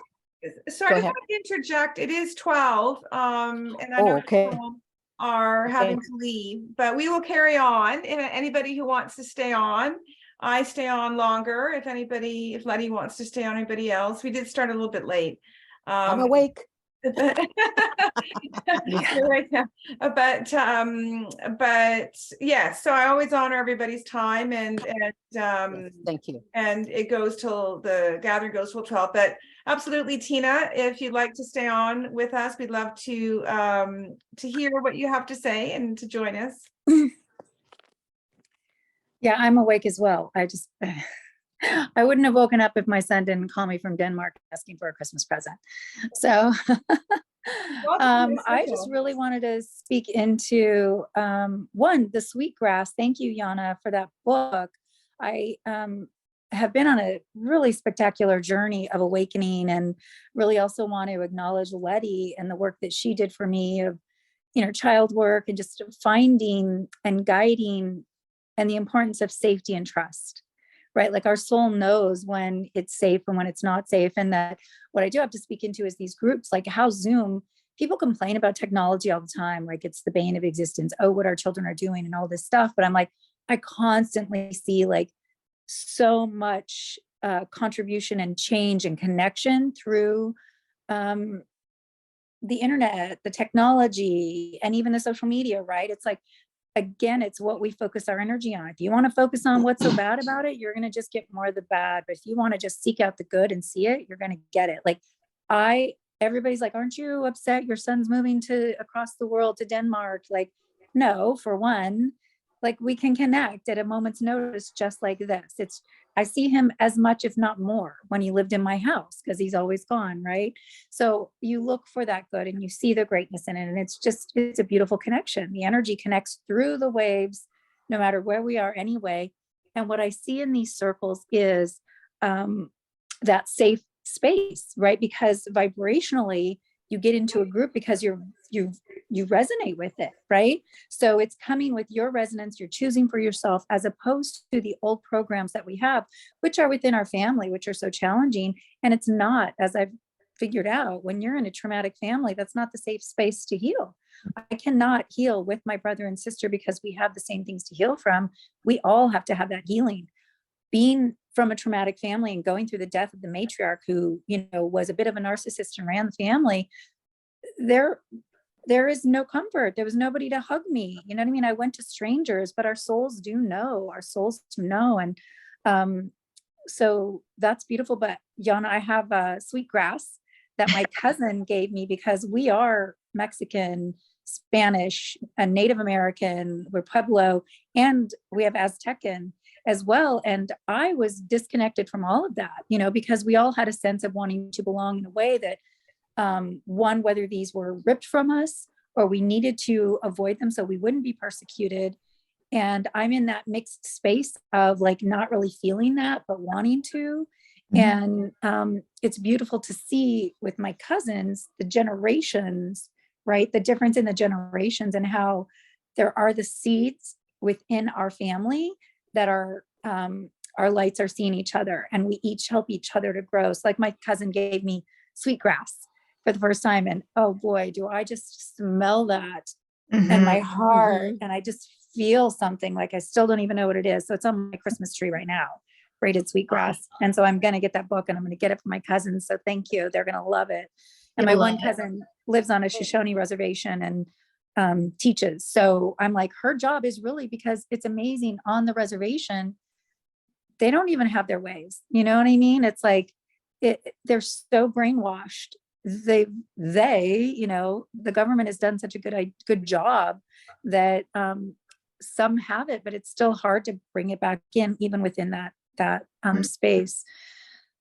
Speaker 1: Sorry,
Speaker 2: Go
Speaker 1: I just
Speaker 2: ahead.
Speaker 1: wanted to interject. It is 12, and I
Speaker 2: Oh,
Speaker 1: know
Speaker 2: okay.
Speaker 1: people are having to leave, but we will carry on. And anybody who wants to stay on, I stay on longer. If Leti wants to stay on, anybody else. We did start a little bit late.
Speaker 2: I'm awake.
Speaker 1: But you're right now. But yes, so I always honor everybody's time and
Speaker 2: Yes, thank you.
Speaker 1: and it goes till the gathering goes till 12. But absolutely, Tina, if you'd like to stay on with us, we'd love to hear what you have to say and to join us.
Speaker 5: Yeah, I'm awake as well. I wouldn't have woken up if my son didn't call me from Denmark asking for a Christmas present. So I just really wanted to speak into one, the sweetgrass. Thank you, Yana, for that book. I have been on a really spectacular journey of awakening, and really also want to acknowledge Leti and the work that she did for me of, child work and just finding and guiding, and the importance of safety and trust. Right? Like our soul knows when it's safe and when it's not safe. And that what I do have to speak into is these groups, like how Zoom, people complain about technology all the time. Like it's the bane of existence. Oh, what our children are doing and all this stuff. But I'm like, I constantly see like so much contribution and change and connection through the internet, the technology, and even the social media, right? It's like, again, it's what we focus our energy on. If you want to focus on what's so bad about it, you're going to just get more of the bad. But if you want to just seek out the good and see it, you're going to get it. Like everybody's like, aren't you upset your son's moving across the world to Denmark? Like, no, for one, like we can connect at a moment's notice, just like this. I see him as much, if not more, when he lived in my house, because he's always gone, right? So you look for that good and you see the greatness in it. And it's a beautiful connection. The energy connects through the waves, no matter where we are anyway. And what I see in these circles is that safe space, right? Because vibrationally, you get into a group because you resonate with it, right? So it's coming with your resonance, you're choosing for yourself, as opposed to the old programs that we have, which are within our family, which are so challenging. And it's not, as I've figured out, when you're in a traumatic family, that's not the safe space to heal. I cannot heal with my brother and sister because we have the same things to heal from. We all have to have that healing. Being from a traumatic family and going through the death of the matriarch, who, was a bit of a narcissist and ran the family, there is no comfort. There was nobody to hug me. You know what I mean? I went to strangers, but our souls do know. And so that's beautiful. But Yana, I have a sweet grass that my cousin gave me because we are Mexican, Spanish, and Native American, we're Pueblo, and we have Aztecan as well. And I was disconnected from all of that, because we all had a sense of wanting to belong in a way that one, whether these were ripped from us or we needed to avoid them so we wouldn't be persecuted. And I'm in that mixed space of like not really feeling that, but wanting to. And it's beautiful to see with my cousins, the generations, right? The difference in the generations and how there are the seeds within our family that are, our lights are seeing each other and we each help each other to grow. So like my cousin gave me sweetgrass for the first time. And oh boy, do I just smell that in my heart. And I just feel something like I still don't even know what it is. So it's on my Christmas tree right now, braided sweetgrass. And so I'm going to get that book and I'm going to get it for my cousins. So thank you. They're going to love it. And my one cousin lives on a Shoshone reservation and teaches. So I'm like, her job is really, because it's amazing on the reservation, they don't even have their ways. You know what I mean? It's like, they're so brainwashed. You know, the government has done such a good job that some have it, but it's still hard to bring it back in, even within that space.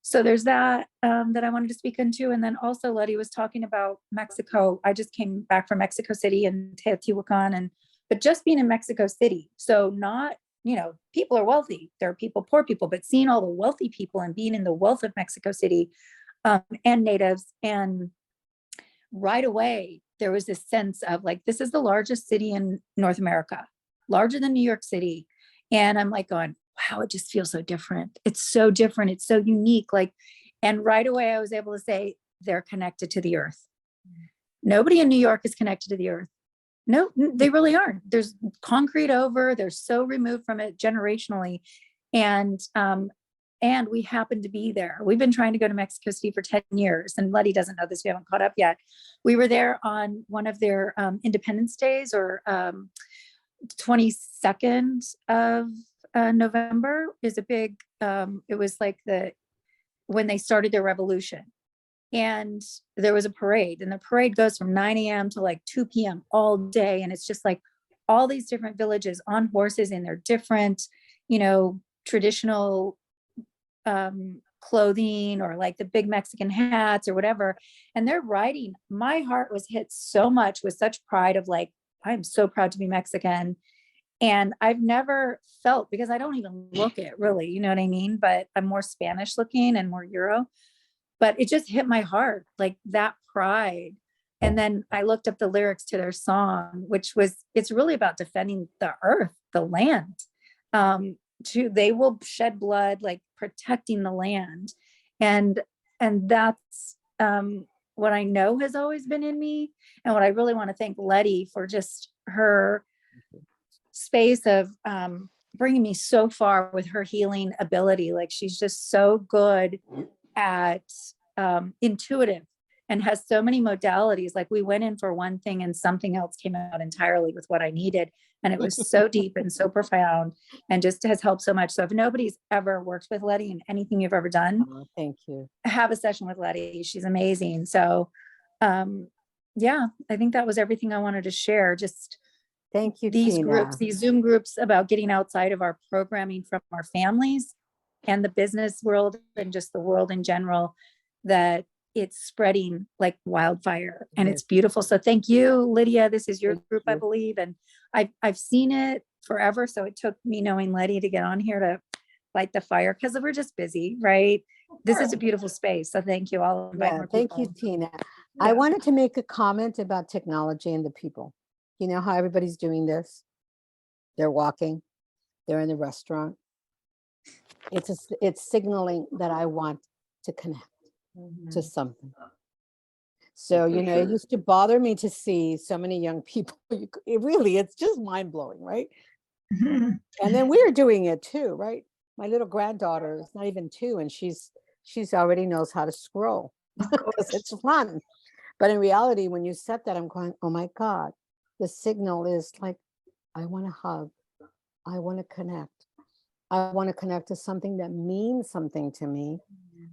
Speaker 5: So there's that that I wanted to speak into. And then also Leti was talking about Mexico. I just came back from Mexico City and Teotihuacan, but just being in Mexico City. So not, you know, people are wealthy. There are people, poor people, but seeing all the wealthy people and being in the wealth of Mexico City and natives. And right away, there was this sense of like, this is the largest city in North America, larger than New York City. And I'm like going, wow, it just feels so different. It's so different. It's so unique. Like, and right away I was able to say they're connected to the earth. Nobody in New York is connected to the earth. No, they really aren't. There's concrete over, they're so removed from it generationally. And we happen to be there. We've been trying to go to Mexico City for 10 years, and Letty doesn't know this. We haven't caught up yet. We were there on one of their Independence Days, or 22nd of November is a big, it was like when they started their revolution. And there was a parade, and the parade goes from 9 a.m. to like 2 p.m. all day. And it's just like all these different villages on horses in their different, you know, traditional clothing, or like the big Mexican hats or whatever. And they're riding. My heart was hit so much with such pride of like, I'm so proud to be Mexican. And I've never felt, because I don't even look it really, you know what I mean? But I'm more Spanish looking and more Euro. But it just hit my heart, like that pride. And then I looked up the lyrics to their song, which was, it's really about defending the earth, the land. They will shed blood, like protecting the land. And that's what I know has always been in me. And what I really want to thank Letty for, just her space of bringing me so far with her healing ability. Like, she's just so good at intuitive, and has so many modalities. Like, we went in for one thing and something else came out entirely with what I needed. And it was so deep and so profound, and just has helped so much. So if nobody's ever worked with Letty in anything you've ever done,
Speaker 2: thank you.
Speaker 5: Have a session with Letty. She's amazing. So yeah, I think that was everything I wanted to share. Just
Speaker 2: thank you,
Speaker 5: these
Speaker 2: Tina.
Speaker 5: groups, these Zoom groups, about getting outside of our programming from our families and the business world and just the world in general, that it's spreading like wildfire, and it's beautiful. So thank you, Lydia. This is your group, I believe. And I've seen it forever. So it took me knowing Letty to get on here to light the fire, because we're just busy, right? This is a beautiful space. So thank you. I'll invite more
Speaker 2: Thank you,
Speaker 5: people.
Speaker 2: Tina. I wanted to make a comment about technology and the people. You know how everybody's doing this? They're walking, they're in the restaurant. It's signaling that I want to connect to something. So, you know, it used to bother me to see so many young people. It's just mind blowing, right? And then we're doing it too, right? My little granddaughter is not even 2, and she's already knows how to scroll because it's fun. But in reality, when you said that, I'm going, oh my God, the signal is like, I want to hug. I want to connect. I want to connect to something that means something to me.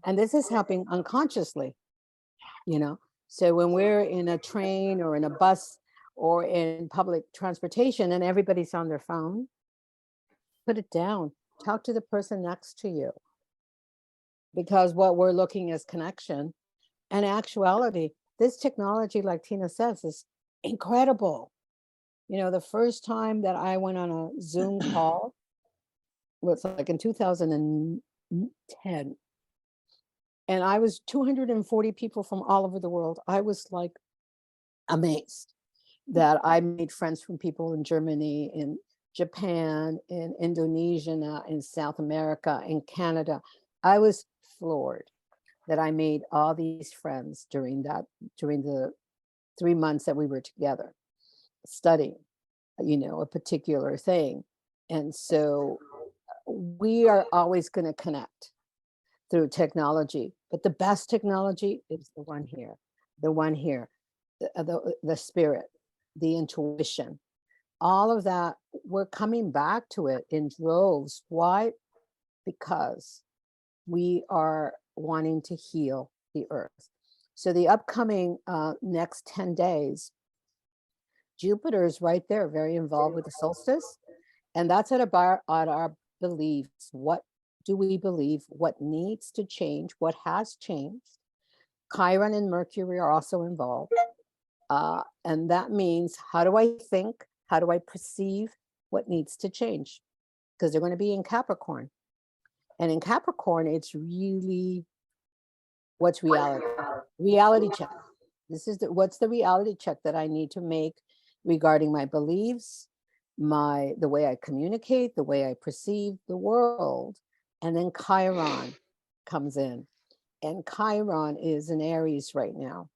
Speaker 2: And this is happening unconsciously, you know? So when we're in a train or in a bus or in public transportation and everybody's on their phone, put it down. Talk to the person next to you. Because what we're looking is connection. And actuality, this technology, like Tina says, is incredible. You know, the first time that I went on a Zoom call was like in 2010. And I was 240 people from all over the world. I was like amazed that I made friends from people in Germany, in Japan, in Indonesia, in South America, in Canada. I was floored that I made all these friends during the 3 months that we were together studying, you know, a particular thing. And so we are always going to connect through technology, but the best technology is the one here, the spirit, the intuition, all of that. We're coming back to it in droves. Why? because we are wanting to heal the earth. So the upcoming next 10 days, Jupiter is right there, very involved with the solstice. And that's at our beliefs. What do we believe? What needs to change? What has changed? Chiron and Mercury are also involved. And that means, how do I think? How do I perceive what needs to change? Because they're going to be in Capricorn. And in Capricorn, it's really, what's reality? Reality check. This is what's the reality check that I need to make regarding my beliefs, the way I communicate, the way I perceive the world. And then Chiron comes in. And Chiron is in Aries right now,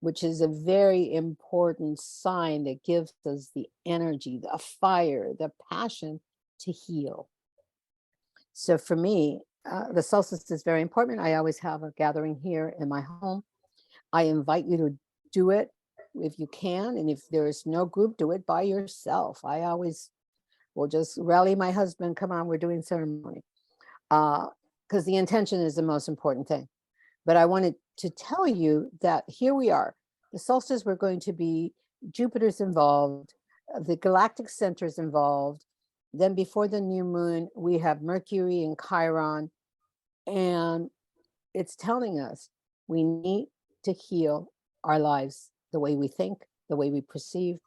Speaker 2: which is a very important sign that gives us the energy, the fire, the passion to heal. So for me, the solstice is very important. I always have a gathering here in my home. I invite you to do it if you can. And if there is no group, do it by yourself. I always will just rally my husband, come on, we're doing ceremony. Because the intention is the most important thing. But I wanted to tell you that here we are. The solstice, we're going to be, Jupiter's involved, the galactic center's involved. Then before the new moon, we have Mercury and Chiron. And it's telling us we need to heal our lives, the way we think, the way we perceive,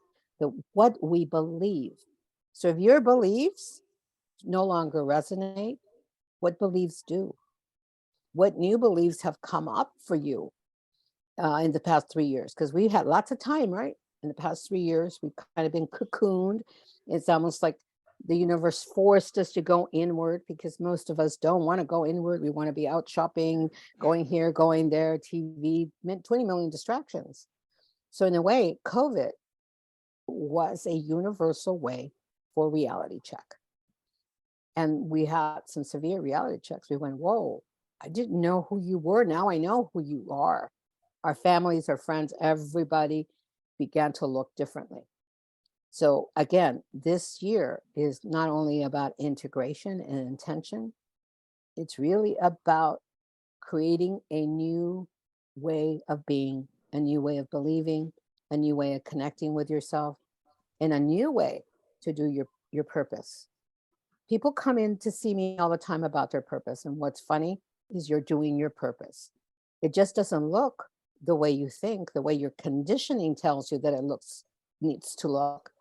Speaker 2: what we believe. So if your beliefs no longer resonate, what beliefs do? What new beliefs have come up for you in the past 3 years? Because we've had lots of time, right? In the past 3 years, we've kind of been cocooned. It's almost like the universe forced us to go inward, because most of us don't want to go inward. We want to be out shopping, going here, going there, TV, 20 million distractions. So in a way, COVID was a universal way for reality check. And we had some severe reality checks. We went, whoa, I didn't know who you were. Now I know who you are. Our families, our friends, everybody began to look differently. So again, this year is not only about integration and intention, it's really about creating a new way of being, a new way of believing, a new way of connecting with yourself, and a new way to do your purpose. People come in to see me all the time about their purpose. And what's funny is you're doing your purpose. It just doesn't look the way you think, the way your conditioning tells you that it needs to look.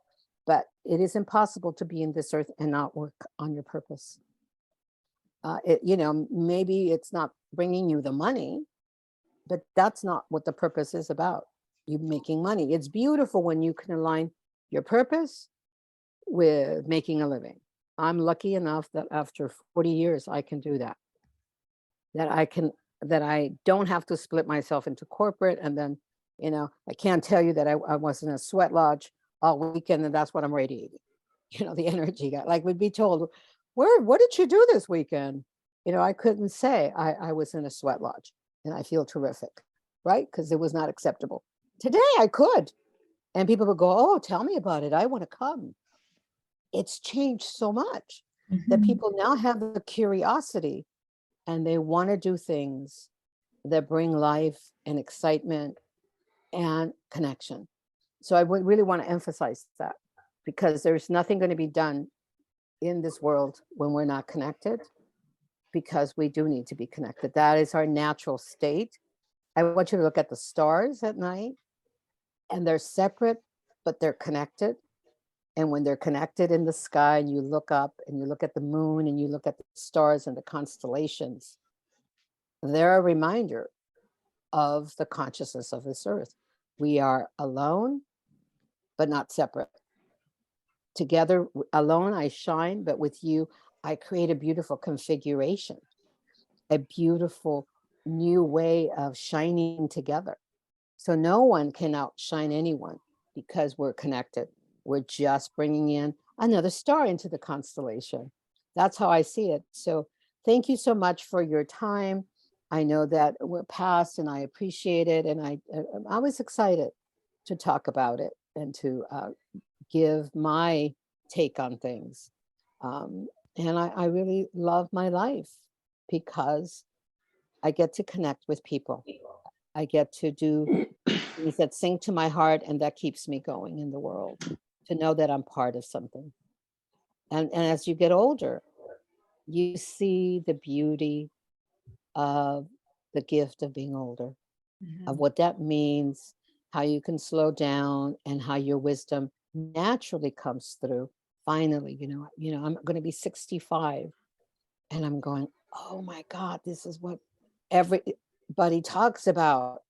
Speaker 2: But it is impossible to be in this earth and not work on your purpose. Maybe it's not bringing you the money, but that's not what the purpose is about. You making money. It's beautiful when you can align your purpose with making a living. I'm lucky enough that after 40 years, I can do that. That I don't have to split myself into corporate. And then, I can't tell you that I was in a sweat lodge all weekend and that's what I'm radiating. The energy guy, like would be told, what did you do this weekend? I couldn't say I was in a sweat lodge and I feel terrific, right? Because it was not acceptable. Today I could. And people would go, oh, tell me about it. I want to come. It's changed so much that people now have the curiosity and they want to do things that bring life and excitement and connection. So I would really want to emphasize that, because there's nothing going to be done in this world when we're not connected, because we do need to be connected. That is our natural state. I want you to look at the stars at night, and they're separate, but they're connected. And when they're connected in the sky and you look up and you look at the moon and you look at the stars and the constellations, they're a reminder of the consciousness of this earth. We are alone, but not separate. Together, alone, I shine, but with you, I create a beautiful configuration, a beautiful new way of shining together. So no one can outshine anyone because we're connected. We're just bringing in another star into the constellation. That's how I see it. So thank you so much for your time. I know that we're past and I appreciate it. And I was excited to talk about it and to give my take on things. And I really love my life because I get to connect with people. I get to do things that sing to my heart, and that keeps me going in the world, to know that I'm part of something. And as you get older, you see the beauty of the gift of being older, of what that means, how you can slow down, and how your wisdom naturally comes through. Finally, I'm going to be 65, and I'm going, oh my God, this is what everybody talks about.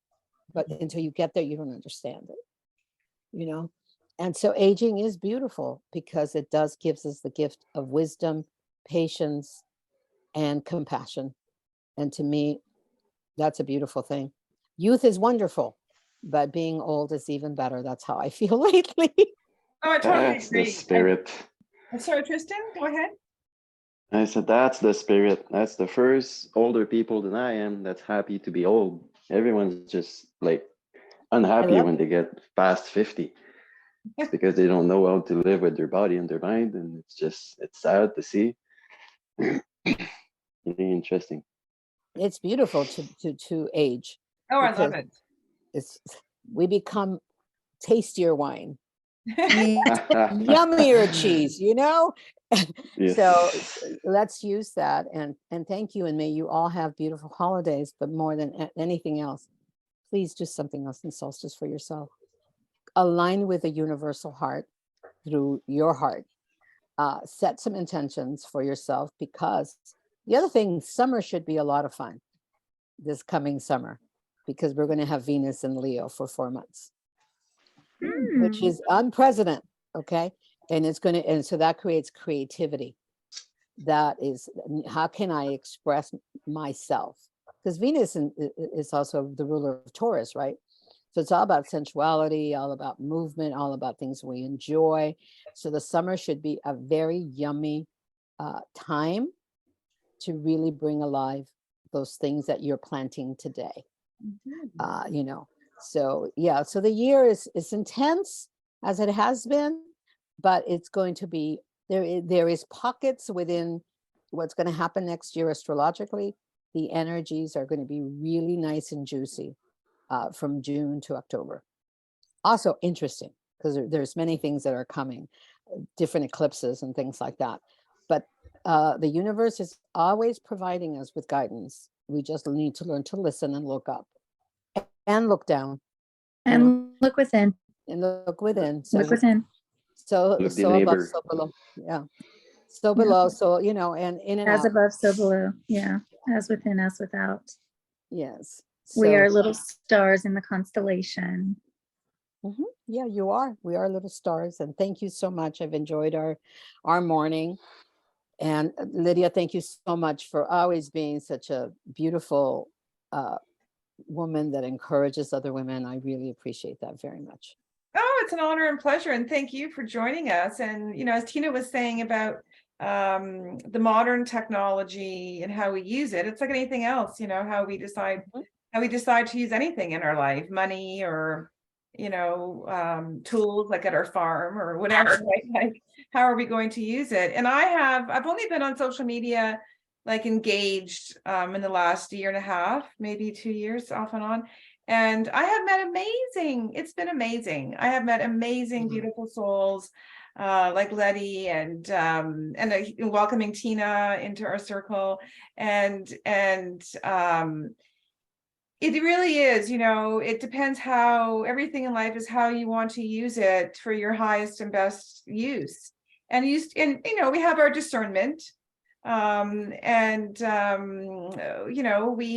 Speaker 2: But until you get there, you don't understand it. And so aging is beautiful because it gives us the gift of wisdom, patience, and compassion. And to me, that's a beautiful thing. Youth is wonderful, but being old is even better. That's how I feel lately.
Speaker 1: Oh, I totally
Speaker 6: That's the
Speaker 1: agree.
Speaker 6: spirit.
Speaker 1: Sorry, Tristan, go ahead.
Speaker 6: I said, that's the spirit. That's the first older people than I am that's happy to be old. Everyone's just like unhappy when they get past 50. It's because they don't know how to live with their body and their mind. And it's sad to see. Really interesting.
Speaker 2: It's beautiful to age.
Speaker 1: Oh, I love it.
Speaker 2: We become tastier wine, yummier cheese,
Speaker 6: Yes.
Speaker 2: So let's use that, and thank you, and may you all have beautiful holidays. But more than anything else, please do something else in solstice for yourself. Align with the universal heart through your heart. Set some intentions for yourself, because the other thing, summer should be a lot of fun this coming summer, because we're going to have Venus in Leo for 4 months, which is unprecedented. Okay. And so that creates creativity. That is, how can I express myself? Because Venus is also the ruler of Taurus, right? So it's all about sensuality, all about movement, all about things we enjoy. So the summer should be a very yummy time to really bring alive those things that you're planting today. So yeah, so the year is intense as it has been, but it's going to be, there is pockets within what's going to happen next year astrologically. The energies are going to be really nice and juicy from June to October. Also interesting, because there's many things that are coming, different eclipses and things like that. But the universe is always providing us with guidance. We just need to learn to listen and look up and look down
Speaker 5: and look within.
Speaker 2: and look within.
Speaker 5: Look within.
Speaker 2: So
Speaker 6: Look the
Speaker 2: above,
Speaker 6: neighbor.
Speaker 2: so below. Yeah. So below, so and in and
Speaker 5: As
Speaker 2: out.
Speaker 5: above, so below. Yeah. As within, as without.
Speaker 2: Yes.
Speaker 5: We
Speaker 2: So,
Speaker 5: are little stars in the constellation.
Speaker 2: yeah, you are. We are little stars. And thank you so much. I've enjoyed our morning. And Lydia, thank you so much for always being such a beautiful woman that encourages other women. I really appreciate that very much.
Speaker 1: Oh, it's an honor and pleasure. And thank you for joining us. And, as Tina was saying about the modern technology and how we use it, it's like anything else, how we decide to use anything in our life, money or, tools like at our farm or whatever, right? Like, how are we going to use it? And I've only been on social media, like engaged in the last year and a half, maybe 2 years off and on. And I have met it's been amazing. I have met amazing, beautiful souls like Leti and welcoming Tina into our circle. And it really is, it depends how everything in life is how you want to use it for your highest and best use. And we have our discernment. We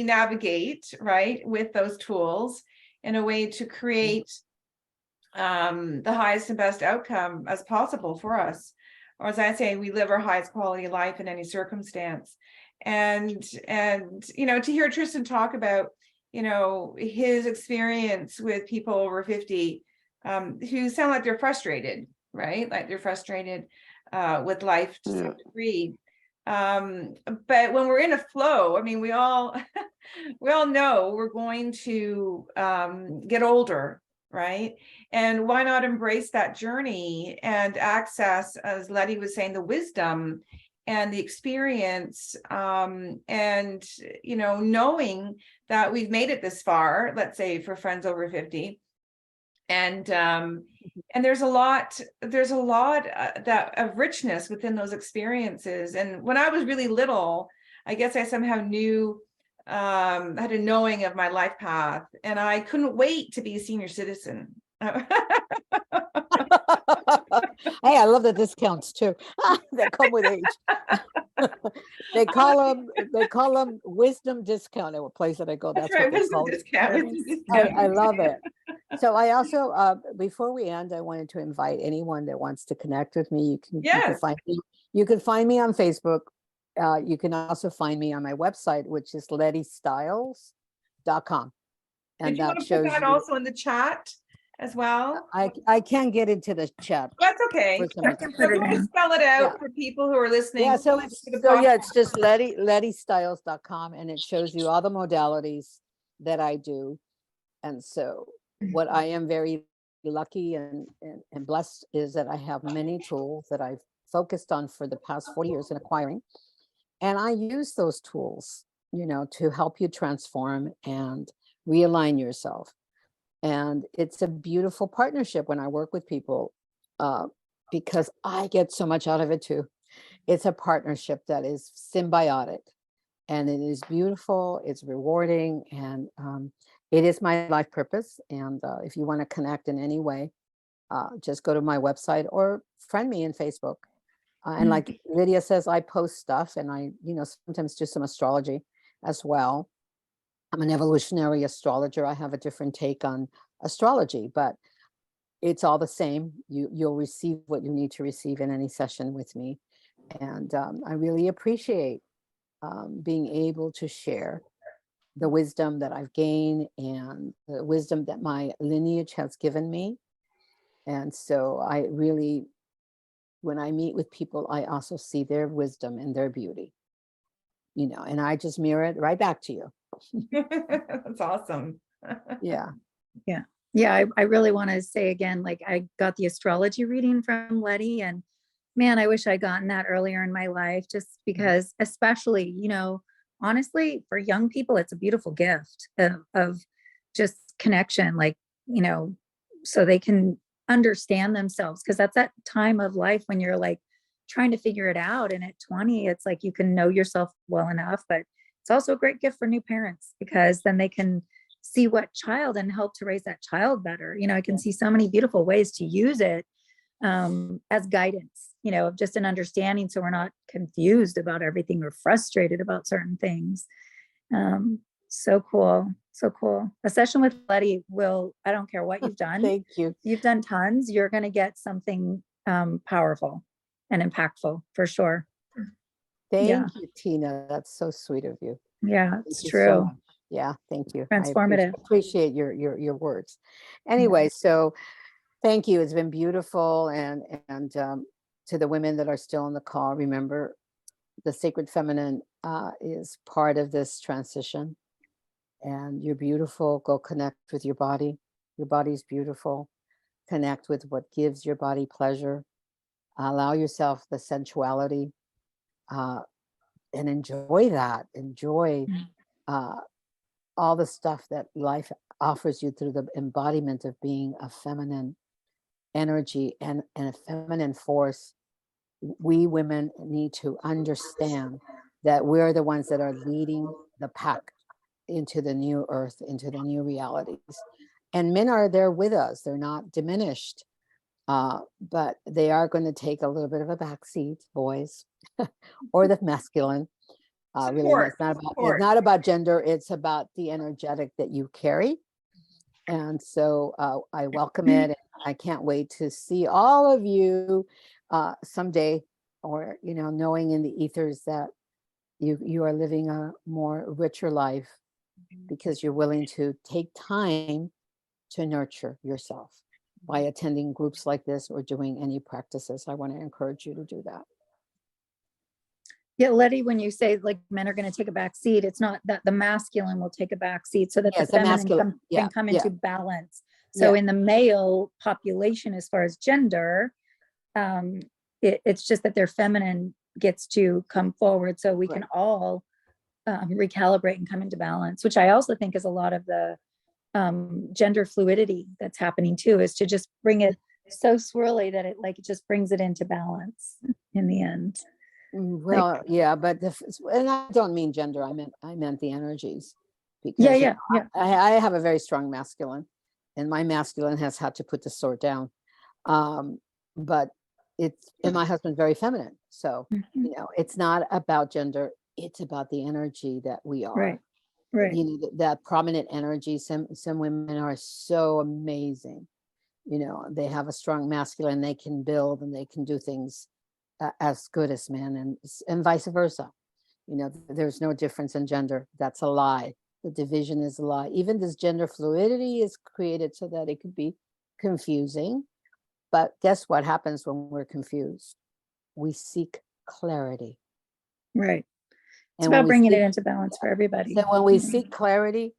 Speaker 1: navigate right with those tools in a way to create the highest and best outcome as possible for us. Or as I say, we live our highest quality of life in any circumstance. And to hear Tristan talk about, his experience with people over 50 who sound like they're frustrated, right? Like they're frustrated with life to some degree. But when we're in a flow, I mean, we all know we're going to get older, right? And why not embrace that journey and access, as Leti was saying, the wisdom and the experience, and knowing that we've made it this far, let's say for friends over 50, and there's a lot that of richness within those experiences. And when I was really little, I guess I somehow knew, had a knowing of my life path, and I couldn't wait to be a senior citizen.
Speaker 2: Hey, I love the discounts too. That come with age. They call them wisdom discount at a place that I go.
Speaker 1: That's
Speaker 2: That's
Speaker 1: right,
Speaker 2: what they
Speaker 1: wisdom
Speaker 2: call it.
Speaker 1: discount. Wisdom discount.
Speaker 2: I love it. So I also, before we end, I wanted to invite anyone that wants to connect with me. You can
Speaker 1: Yes.
Speaker 2: find me. You can find me on Facebook. You can also find me on my website, which is letistiles.com.
Speaker 1: Did
Speaker 2: And
Speaker 1: you want
Speaker 2: that
Speaker 1: to put
Speaker 2: shows
Speaker 1: that
Speaker 2: you.
Speaker 1: also in the chat as well?
Speaker 2: I can't get into the chat.
Speaker 1: That's okay.
Speaker 2: for some
Speaker 5: I
Speaker 2: reason.
Speaker 5: can
Speaker 1: So
Speaker 5: put it
Speaker 1: we'll
Speaker 5: in.
Speaker 1: spell it out
Speaker 2: Yeah.
Speaker 1: for people who are listening.
Speaker 2: Yeah, so
Speaker 1: to
Speaker 2: it's
Speaker 1: the
Speaker 2: it's
Speaker 1: podcast.
Speaker 2: just letistiles.com, and it shows you all the modalities that I do. And so what I am very lucky and blessed is that I have many tools that I've focused on for the past 40 years in acquiring. And I use those tools, to help you transform and realign yourself. And it's a beautiful partnership when I work with people, because I get so much out of it too. It's a partnership that is symbiotic, and it is beautiful, it's rewarding, and it is my life purpose. And if you want to connect in any way, just go to my website or friend me in Facebook. And like Lydia says, I post stuff, and I, sometimes do some astrology as well. I'm an evolutionary astrologer. I have a different take on astrology, but it's all the same. You'll receive what you need to receive in any session with me. And I really appreciate being able to share the wisdom that I've gained and the wisdom that my lineage has given me. And so I really, when I meet with people, I also see their wisdom and their beauty, and I just mirror it right back to you.
Speaker 1: That's awesome.
Speaker 2: Yeah.
Speaker 5: Yeah, I really want to say again, like I got the astrology reading from Leti, and man, I wish I'd gotten that earlier in my life, just because, especially, honestly, for young people, it's a beautiful gift of just connection, like, so they can understand themselves, because that's that time of life when you're like trying to figure it out. And at 20, it's like you can know yourself well enough, but it's also a great gift for new parents, because then they can see what child and help to raise that child better. I can see so many beautiful ways to use it as guidance, of just an understanding, so we're not confused about everything or frustrated about certain things. So cool. A session with Leti I don't care what you've done.
Speaker 2: Thank you.
Speaker 5: You've done tons. You're going to get something powerful and impactful for sure.
Speaker 2: Thank you, Tina. That's so sweet of you.
Speaker 5: Yeah,
Speaker 2: Thank
Speaker 5: it's
Speaker 2: you
Speaker 5: true.
Speaker 2: so much. Yeah, thank you.
Speaker 5: Transformative.
Speaker 2: I appreciate your words. Anyway, so thank you. It's been beautiful. And to the women that are still on the call, remember, the sacred feminine is part of this transition. And you're beautiful. Go connect with your body. Your body's beautiful. Connect with what gives your body pleasure. Allow yourself the sensuality, and enjoy that. Enjoy all the stuff that life offers you through the embodiment of being a feminine energy and a feminine force. We women need to understand that we're the ones that are leading the pack into the new earth, into the new realities. And men are there with us. They're not diminished, but they are going to take a little bit of a backseat, boys, or the masculine. Really, it's not about gender. It's about the energetic that you carry. And so I welcome it. And I can't wait to see all of you someday, or, knowing in the ethers that you are living a more richer life, because you're willing to take time to nurture yourself by attending groups like this or doing any practices. I want to encourage you to do that.
Speaker 5: Yeah, Leti, when you say like men are going to take a back seat, it's not that the masculine will take a back seat, so that the feminine can come into balance. So in the male population, as far as gender, it's just that their feminine gets to come forward so we can all recalibrate and come into balance, which I also think is a lot of the gender fluidity that's happening too, is to just bring it so swirly that it just brings it into balance in the end.
Speaker 2: Well, yeah, but and I don't mean gender. I meant the energies, because
Speaker 5: Yeah.
Speaker 2: I have a very strong masculine, and my masculine has had to put the sword down. But and my husband's very feminine, so it's not about gender. It's about the energy that we are.
Speaker 5: Right.
Speaker 2: That prominent energy. Some women are so amazing. They have a strong masculine. They can build and they can do things as good as men, and vice versa. There's no difference in gender. That's a lie. The division is a lie. Even this gender fluidity is created so that it could be confusing. But guess what happens when we're confused? We seek clarity.
Speaker 5: Right. It's
Speaker 2: And
Speaker 5: about bringing it into balance for everybody.
Speaker 2: So when we seek clarity,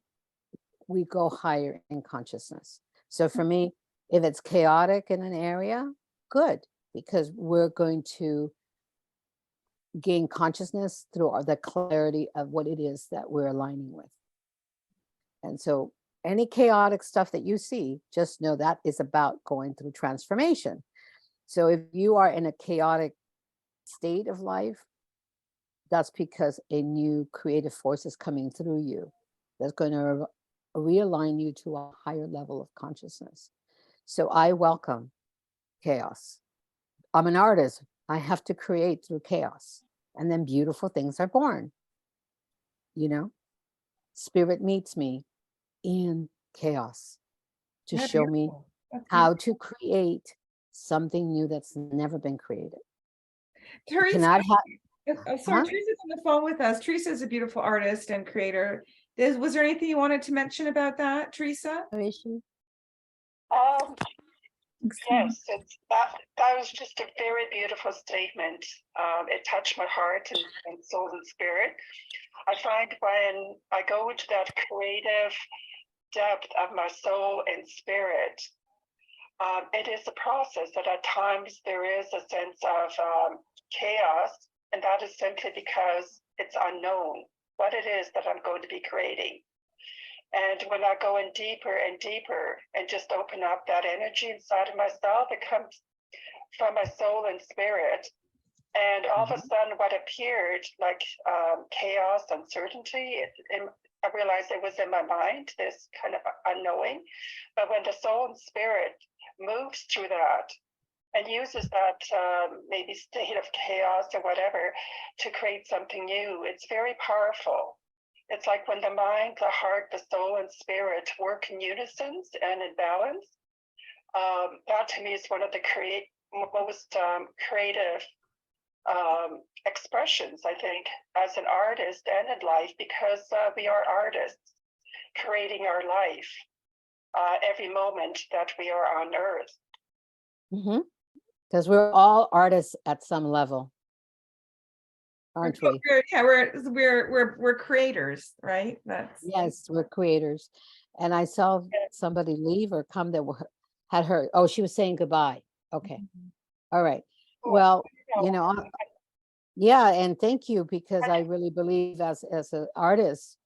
Speaker 2: we go higher in consciousness. So for me, if it's chaotic in an area, good, because we're going to gain consciousness through the clarity of what it is that we're aligning with. And so any chaotic stuff that you see, just know that is about going through transformation. So if you are in a chaotic state of life, that's because a new creative force is coming through you that's going to realign you to a higher level of consciousness. So I welcome chaos. I'm an artist. I have to create through chaos, and then beautiful things are born. Spirit meets me in chaos to show me how to create something new that's never been created.
Speaker 1: Teresa, sorry, Teresa's on the phone with us. Teresa is a beautiful artist and creator. Was there anything you wanted to mention about that, Teresa?
Speaker 7: Yes, that was just a very beautiful statement. It touched my heart and soul and spirit. I find when I go into that creative depth of my soul and spirit, it is a process that at times there is a sense of chaos, and that is simply because it's unknown what it is that I'm going to be creating. And when I go in deeper and deeper and just open up that energy inside of myself, it comes from my soul and spirit. And all of a sudden, what appeared like chaos, uncertainty, I realized it was in my mind, this kind of unknowing. But when the soul and spirit moves through that and uses that maybe state of chaos or whatever to create something new, it's very powerful. It's like when the mind, the heart, the soul, and spirit work in unison and in balance. That to me is one of the most creative expressions, I think, as an artist and in life, because we are artists creating our life every moment that we are on earth.
Speaker 2: Because we're all artists at some level, aren't we?
Speaker 1: We're creators, right?
Speaker 2: Yes, we're creators. And I saw somebody leave or come that had her. Oh, she was saying goodbye. Okay. All right. Well, yeah, and thank you, because I really believe as an artist,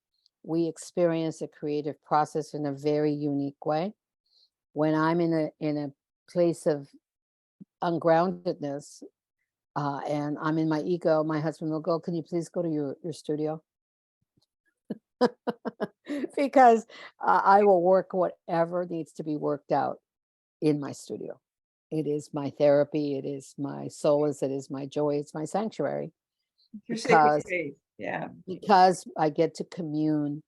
Speaker 2: we experience a creative process in a very unique way. When I'm in a place of ungroundedness, and I'm in my ego, my husband will go, "Can you please go to your studio?" Because I will work whatever needs to be worked out in my studio. It is my therapy. It is my solace. It is my joy. It's my sanctuary.
Speaker 1: Your sacred space. Yeah.
Speaker 2: Because I get to commune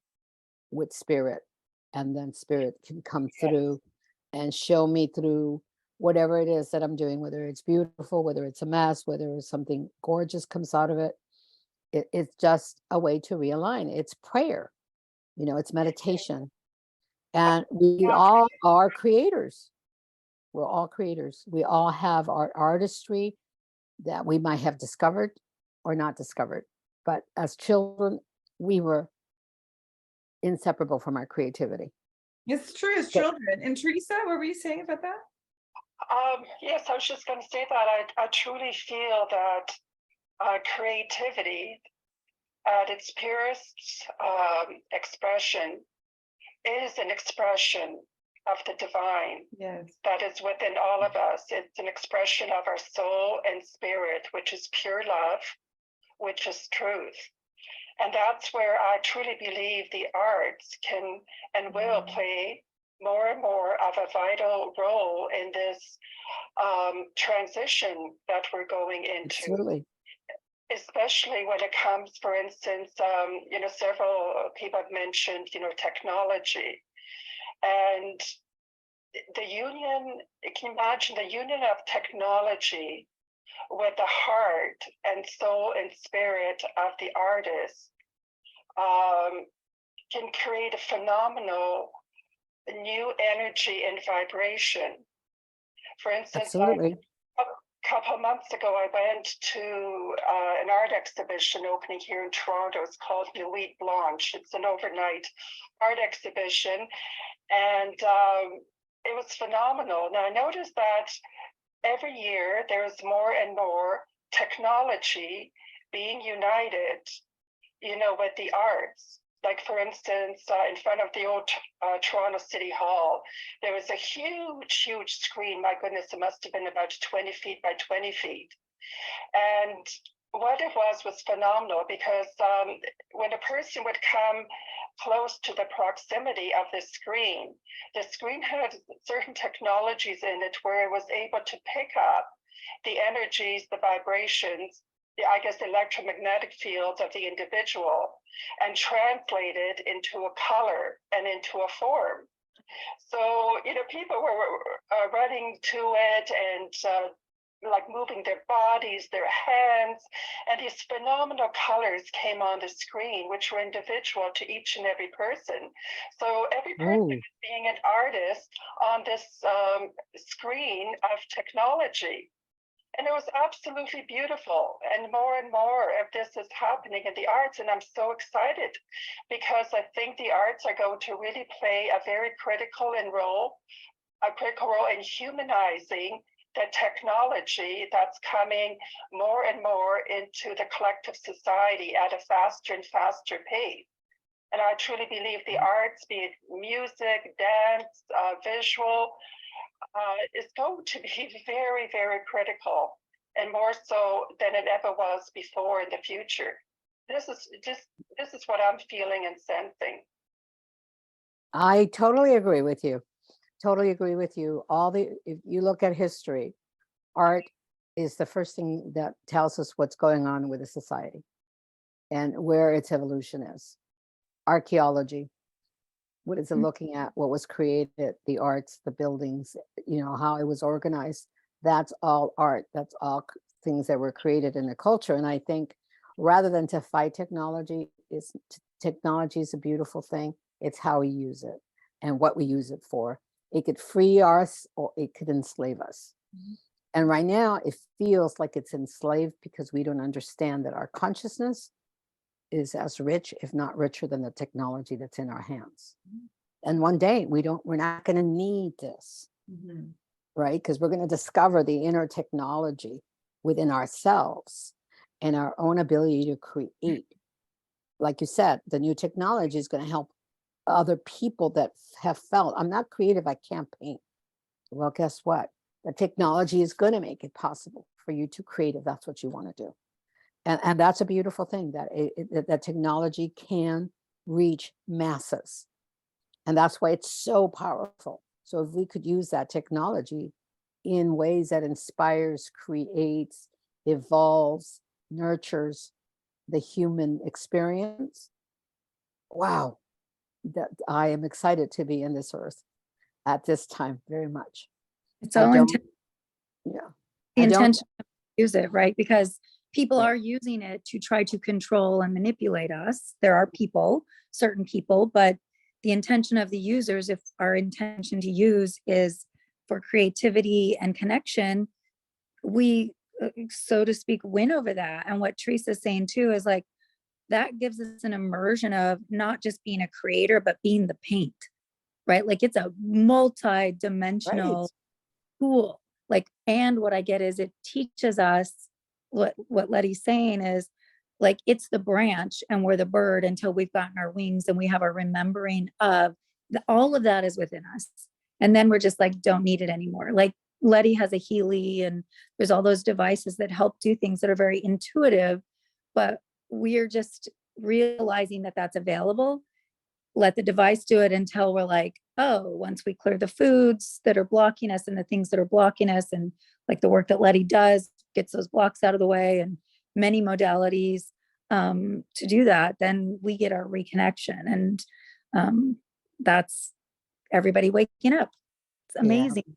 Speaker 2: with spirit, and then spirit can come through and show me through whatever it is that I'm doing, whether it's beautiful, whether it's a mess, whether something gorgeous comes out of it. It's just a way to realign. It's prayer, it's meditation. And we all are creators. We're all creators. We all have our artistry that we might have discovered or not discovered. But as children, we were inseparable from our creativity.
Speaker 1: It's true as children. And Teresa, what were you saying about that?
Speaker 7: Yes, I was just going to say that I truly feel that creativity at its purest expression is an expression of the divine
Speaker 1: Yes.
Speaker 7: that is within all of us. It's an expression of our soul and spirit, which is pure love, which is truth. And that's where I truly believe the arts can and will play more and more of a vital role in this transition that we're going into.
Speaker 2: Absolutely.
Speaker 7: Especially when it comes, for instance, several people have mentioned, technology. And the union, can you imagine the union of technology with the heart and soul and spirit of the artist can create a phenomenal new energy and vibration. For instance,
Speaker 2: Absolutely.
Speaker 7: a couple of months ago, I went to an art exhibition opening here in Toronto. It's called Nuit Blanche. It's an overnight art exhibition, and it was phenomenal. Now, I noticed that every year there's more and more technology being united, with the arts. Like, for instance, in front of the old Toronto City Hall, there was a huge, huge screen. My goodness, it must have been about 20 feet by 20 feet. And what it was phenomenal, because when a person would come close to the proximity of the screen had certain technologies in it where it was able to pick up the energies, the vibrations, the electromagnetic fields of the individual, and translate it into a color and into a form. So, people were running to it and like moving their bodies, their hands, and these phenomenal colors came on the screen, which were individual to each and every person. So every person was being an artist on this screen of technology. And it was absolutely beautiful. And more of this is happening in the arts. And I'm so excited because I think the arts are going to really play a very critical role in humanizing the technology that's coming more and more into the collective society at a faster and faster pace. And I truly believe the arts, be it music, dance, visual, is going to be very, very critical, and more so than it ever was before in the future. This is what I'm feeling and sensing.
Speaker 2: I totally agree with you. Totally agree with you. If you look at history, art is the first thing that tells us what's going on with a society and where its evolution is. Archaeology, what is it looking at? What was created, the arts, the buildings, how it was organized. That's all art. That's all things that were created in the culture. And I think rather than to fight technology, technology is a beautiful thing. It's how we use it and what we use it for. It could free us or it could enslave us. And right now it feels like it's enslaved because we don't understand that our consciousness is as rich, if not richer, than the technology that's in our hands. And one day we're not going to need this, right? Because we're going to discover the inner technology within ourselves and our own ability to create. Like you said, the new technology is going to help other people that have felt, I'm not creative, I can't paint. Well, guess what? The technology is going to make it possible for you to create if that's what you want to do. And that's a beautiful thing, that technology can reach masses. And that's why it's so powerful. So if we could use that technology in ways that inspires, creates, evolves, nurtures the human experience, wow, that I am excited to be in this earth at this time very much.
Speaker 5: It's all
Speaker 2: the
Speaker 5: intention to use it, right? Because people are using it to try to control and manipulate us. There are certain people, but the intention of the users, if our intention to use is for creativity and connection, we, so to speak, win over that. And what Teresa's saying too is like, that gives us an immersion of not just being a creator, but being the paint, right? Like it's a multi-dimensional tool. Like, and what I get is it teaches us what Leti's saying is, like, it's the branch and we're the bird until we've gotten our wings and we have a remembering of all of that is within us. And then we're just like, don't need it anymore. Like Leti has a Healy, and there's all those devices that help do things that are very intuitive, but we're just realizing that that's available. Let the device do it until we're like, oh, once we clear the foods that are blocking us and the things that are blocking us, and like the work that Leti does gets those blocks out of the way, and many modalities to do that, then we get our reconnection. And that's everybody waking up. It's amazing.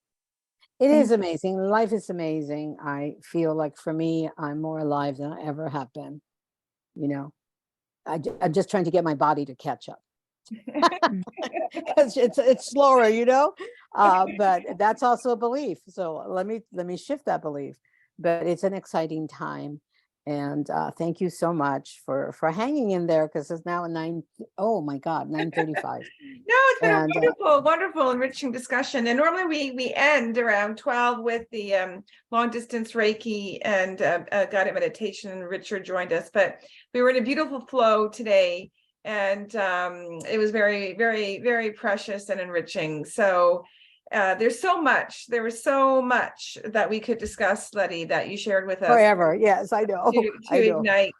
Speaker 2: It is amazing. Life is amazing. I feel like for me, I'm more alive than I ever have been. You know, I'm just trying to get my body to catch up. Because it's slower, you know, but that's also a belief. So let me shift that belief. But it's an exciting time, and thank you so much for hanging in there, because it's now 9:35.
Speaker 1: No, it's been a wonderful, enriching discussion. And normally we end around 12 with the long distance Reiki and guided meditation. And Richard joined us, but we were in a beautiful flow today, and it was very, very, very precious and enriching. So there was so much that we could discuss, Leti, that you shared with us
Speaker 2: Forever. Yes, I know.
Speaker 1: to ignite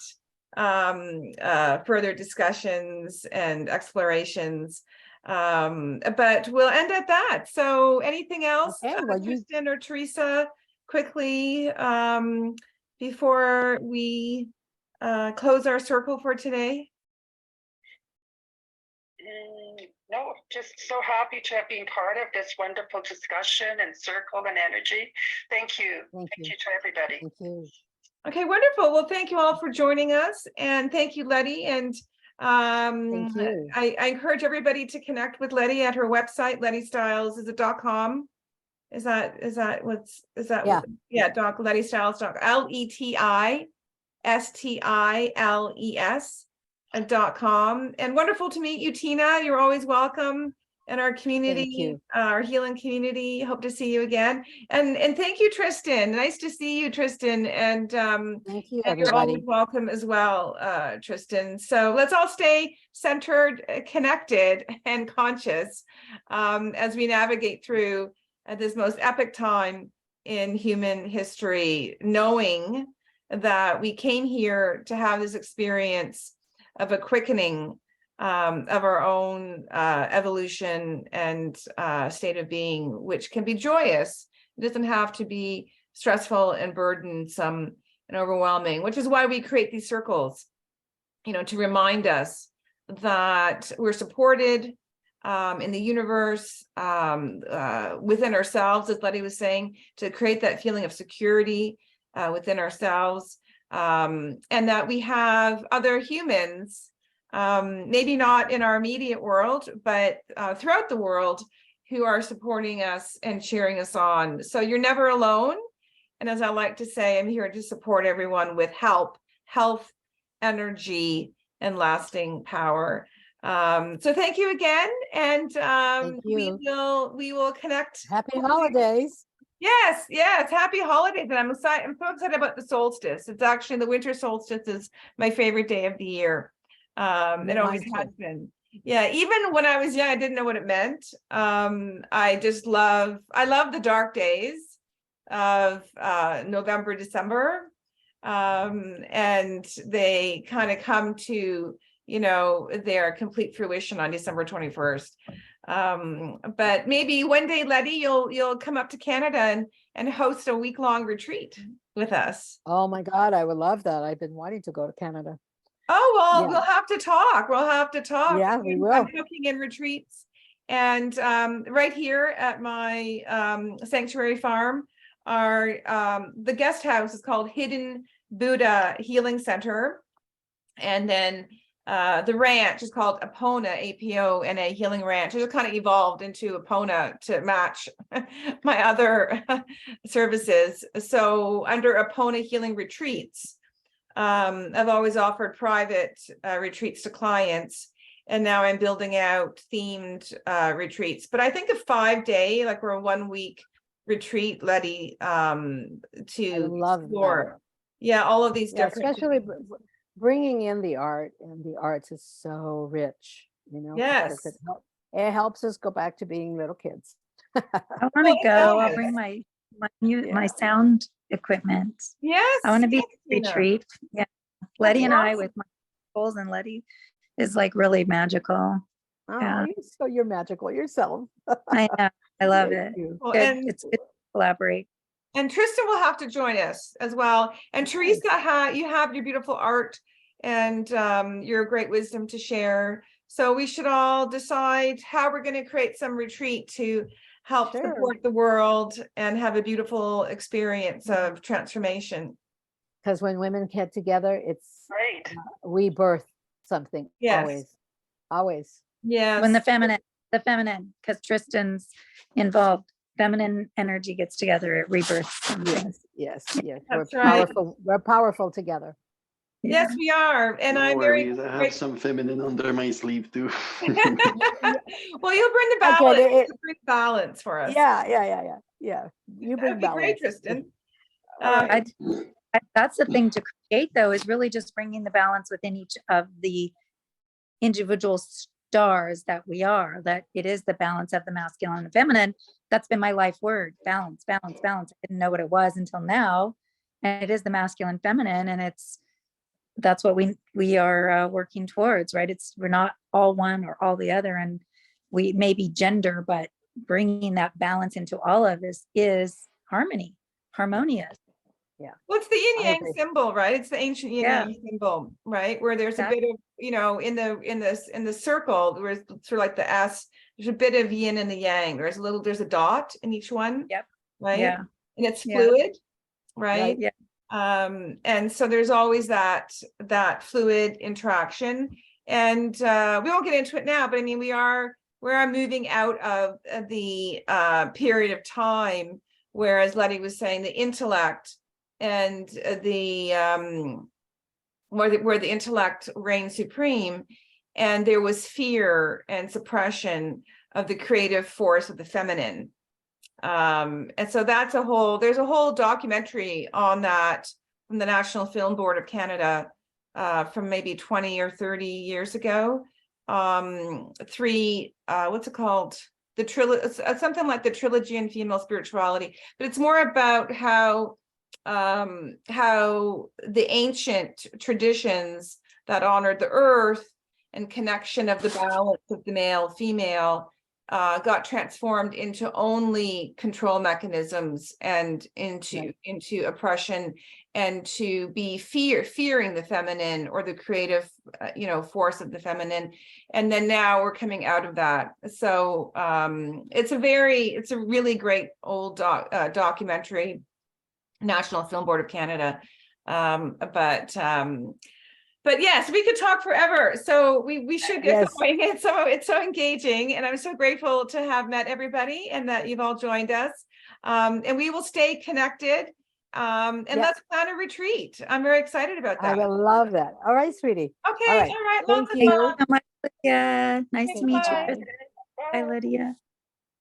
Speaker 1: further discussions and explorations. But we'll end at that. So anything else, Tristan or Teresa, quickly, before we close our circle for today?
Speaker 7: No, just so happy to have been part of this wonderful discussion and circle and energy. Thank you. Thank you to everybody.
Speaker 2: Thank you.
Speaker 1: Okay, wonderful. Well, thank you all for joining us, and thank you, Leti. And
Speaker 2: thank you.
Speaker 1: I encourage everybody to connect with Leti at her website. Leti Stiles, is it .com? Is that
Speaker 2: Yeah.
Speaker 1: Doc Leti Stiles LetiStiles.com. And wonderful to meet you, Tina. You're always welcome in our community, our healing community. Hope to see you again. And thank you, Tristan. Nice to see you, Tristan. And
Speaker 2: thank you,
Speaker 1: and you're always welcome as well, Tristan. So let's all stay centered, connected, and conscious as we navigate through this most epic time in human history, knowing that we came here to have this experience of a quickening of our own evolution and state of being, which can be joyous. It doesn't have to be stressful and burdensome and overwhelming, which is why we create these circles, to remind us that we're supported in the universe, within ourselves, as Leti was saying, to create that feeling of security within ourselves, and that we have other humans, maybe not in our immediate world, but throughout the world, who are supporting us and cheering us on. So you're never alone. And as I like to say, I'm here to support everyone with health, energy, and lasting power. So thank you again, and we will connect.
Speaker 2: Happy holidays.
Speaker 1: Yes, happy holidays. And I'm so excited about the solstice. It's actually the winter solstice is my favorite day of the year. It always has been. Yeah, even when I was young, I didn't know what it meant. I love the dark days of November, December. And they kind of come to, their complete fruition on December 21st. But maybe one day, Leti, you'll come up to Canada and host a week-long retreat with us.
Speaker 2: Oh my God, I would love that. I've been wanting to go to Canada.
Speaker 1: Oh, well, we'll have to talk.
Speaker 2: Yeah, we will.
Speaker 1: I'm booking in retreats. And right here at my sanctuary farm, the guest house is called Hidden Buddha Healing Center. And then the ranch is called Apona, APONA Healing Ranch. It just kind of evolved into Apona to match my other services. So under Apona Healing Retreats, I've always offered private retreats to clients, and now I'm building out themed retreats. But I think a 5-day, we're a 1-week retreat, Leti, to explore. Yeah, all of these
Speaker 2: Yeah,
Speaker 1: different.
Speaker 2: especially bringing in the art, and the arts is so rich, you know, because
Speaker 1: Yes.
Speaker 2: it helps us go back to being little kids.
Speaker 5: I want
Speaker 1: Well,
Speaker 5: to
Speaker 1: it
Speaker 5: go. I'll
Speaker 1: does.
Speaker 5: bring my
Speaker 2: Yeah.
Speaker 5: sound equipment.
Speaker 1: Yes.
Speaker 5: I want to be
Speaker 1: yes,
Speaker 5: at a
Speaker 1: Tina.
Speaker 5: retreat. Yeah.
Speaker 1: That's
Speaker 5: Letty and I
Speaker 1: awesome.
Speaker 5: with my goals, and Letty is like really magical.
Speaker 2: Oh,
Speaker 5: Yeah.
Speaker 2: you're magical yourself.
Speaker 5: I know. I love
Speaker 2: Thank
Speaker 5: it.
Speaker 2: you.
Speaker 1: Well,
Speaker 5: Good. It's good to collaborate.
Speaker 1: And Tristan will have to join us as well. And Teresa, you have your beautiful art and your great wisdom to share. So we should all decide how we're going to create some retreat to help
Speaker 2: Sure.
Speaker 1: support the world and have a beautiful experience of transformation.
Speaker 2: Because when women get together, it's
Speaker 7: Great.
Speaker 2: we birth something.
Speaker 1: Yes.
Speaker 2: Always.
Speaker 1: Yes.
Speaker 5: When the feminine, because Tristan's involved, feminine energy gets together, it rebirths something.
Speaker 2: Yes.
Speaker 1: That's
Speaker 2: We're
Speaker 1: right.
Speaker 2: powerful. We're powerful together.
Speaker 5: Yeah.
Speaker 1: Yes, we are. And
Speaker 6: No
Speaker 1: I'm very
Speaker 6: worries, I have
Speaker 1: grateful.
Speaker 6: some feminine under my sleeve too.
Speaker 1: Well, you'll bring the
Speaker 2: I
Speaker 1: balance.
Speaker 2: get it.
Speaker 1: You'll bring balance for us.
Speaker 2: Yeah. You bring
Speaker 1: That'd be great,
Speaker 2: balance.
Speaker 1: Tristan.
Speaker 2: All right.
Speaker 5: That's the thing to create, though, is really just bringing the balance within each of the individual stars that we are, that it is the balance of the masculine and the feminine. That's been my life word: balance, balance, balance. I didn't know what it was until now. And it is the masculine, feminine, and that's what we are working towards, right? We're not all one or all the other, and we may be gender, but bringing that balance into all of this is harmonious.
Speaker 1: Well, it's the yin
Speaker 2: I
Speaker 1: yang
Speaker 2: agree.
Speaker 1: symbol, right? It's the ancient yin
Speaker 5: Yeah.
Speaker 1: yang symbol, right? Where there's a
Speaker 5: Exactly.
Speaker 1: bit of, in the circle, where it's sort of like the S, there's a bit of yin and the yang. There's a dot in each one.
Speaker 5: Yep.
Speaker 1: Right.
Speaker 5: Yeah.
Speaker 1: And it's
Speaker 5: Yeah.
Speaker 1: fluid, right?
Speaker 5: Yeah.
Speaker 1: And so there's always that fluid interaction. And we won't get into it now, but I mean, we are moving out of the period of time, whereas Letty was saying the intellect and where the intellect reigned supreme, and there was fear and suppression of the creative force of the feminine. And so there's a whole documentary on that from the National Film Board of Canada from maybe 20 or 30 years ago. What's it called? The trilogy, something like the trilogy in female spirituality, but it's more about how the ancient traditions that honored the earth and connection of the balance of the male female got transformed into only control mechanisms and into oppression, and to be fearing the feminine or the creative force of the feminine. And then now we're coming out of that. So it's a really great old documentary, National Film Board of Canada. But yes, we could talk forever. So we should get going. It's so engaging, and I'm so grateful to have met everybody and that you've all joined us. And we will stay connected. And let's plan a retreat. I'm very excited about that.
Speaker 2: I will love that. All right, sweetie.
Speaker 1: Okay.
Speaker 2: All right.
Speaker 1: Lots
Speaker 2: Thank you.
Speaker 1: of
Speaker 5: So much, Lydia. Nice to meet you.
Speaker 1: Bye.
Speaker 5: Bye, Lydia.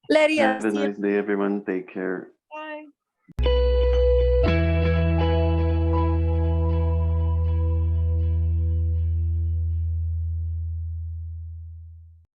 Speaker 5: Lydia,
Speaker 6: Have a
Speaker 5: see you.
Speaker 6: nice day, everyone. Take care.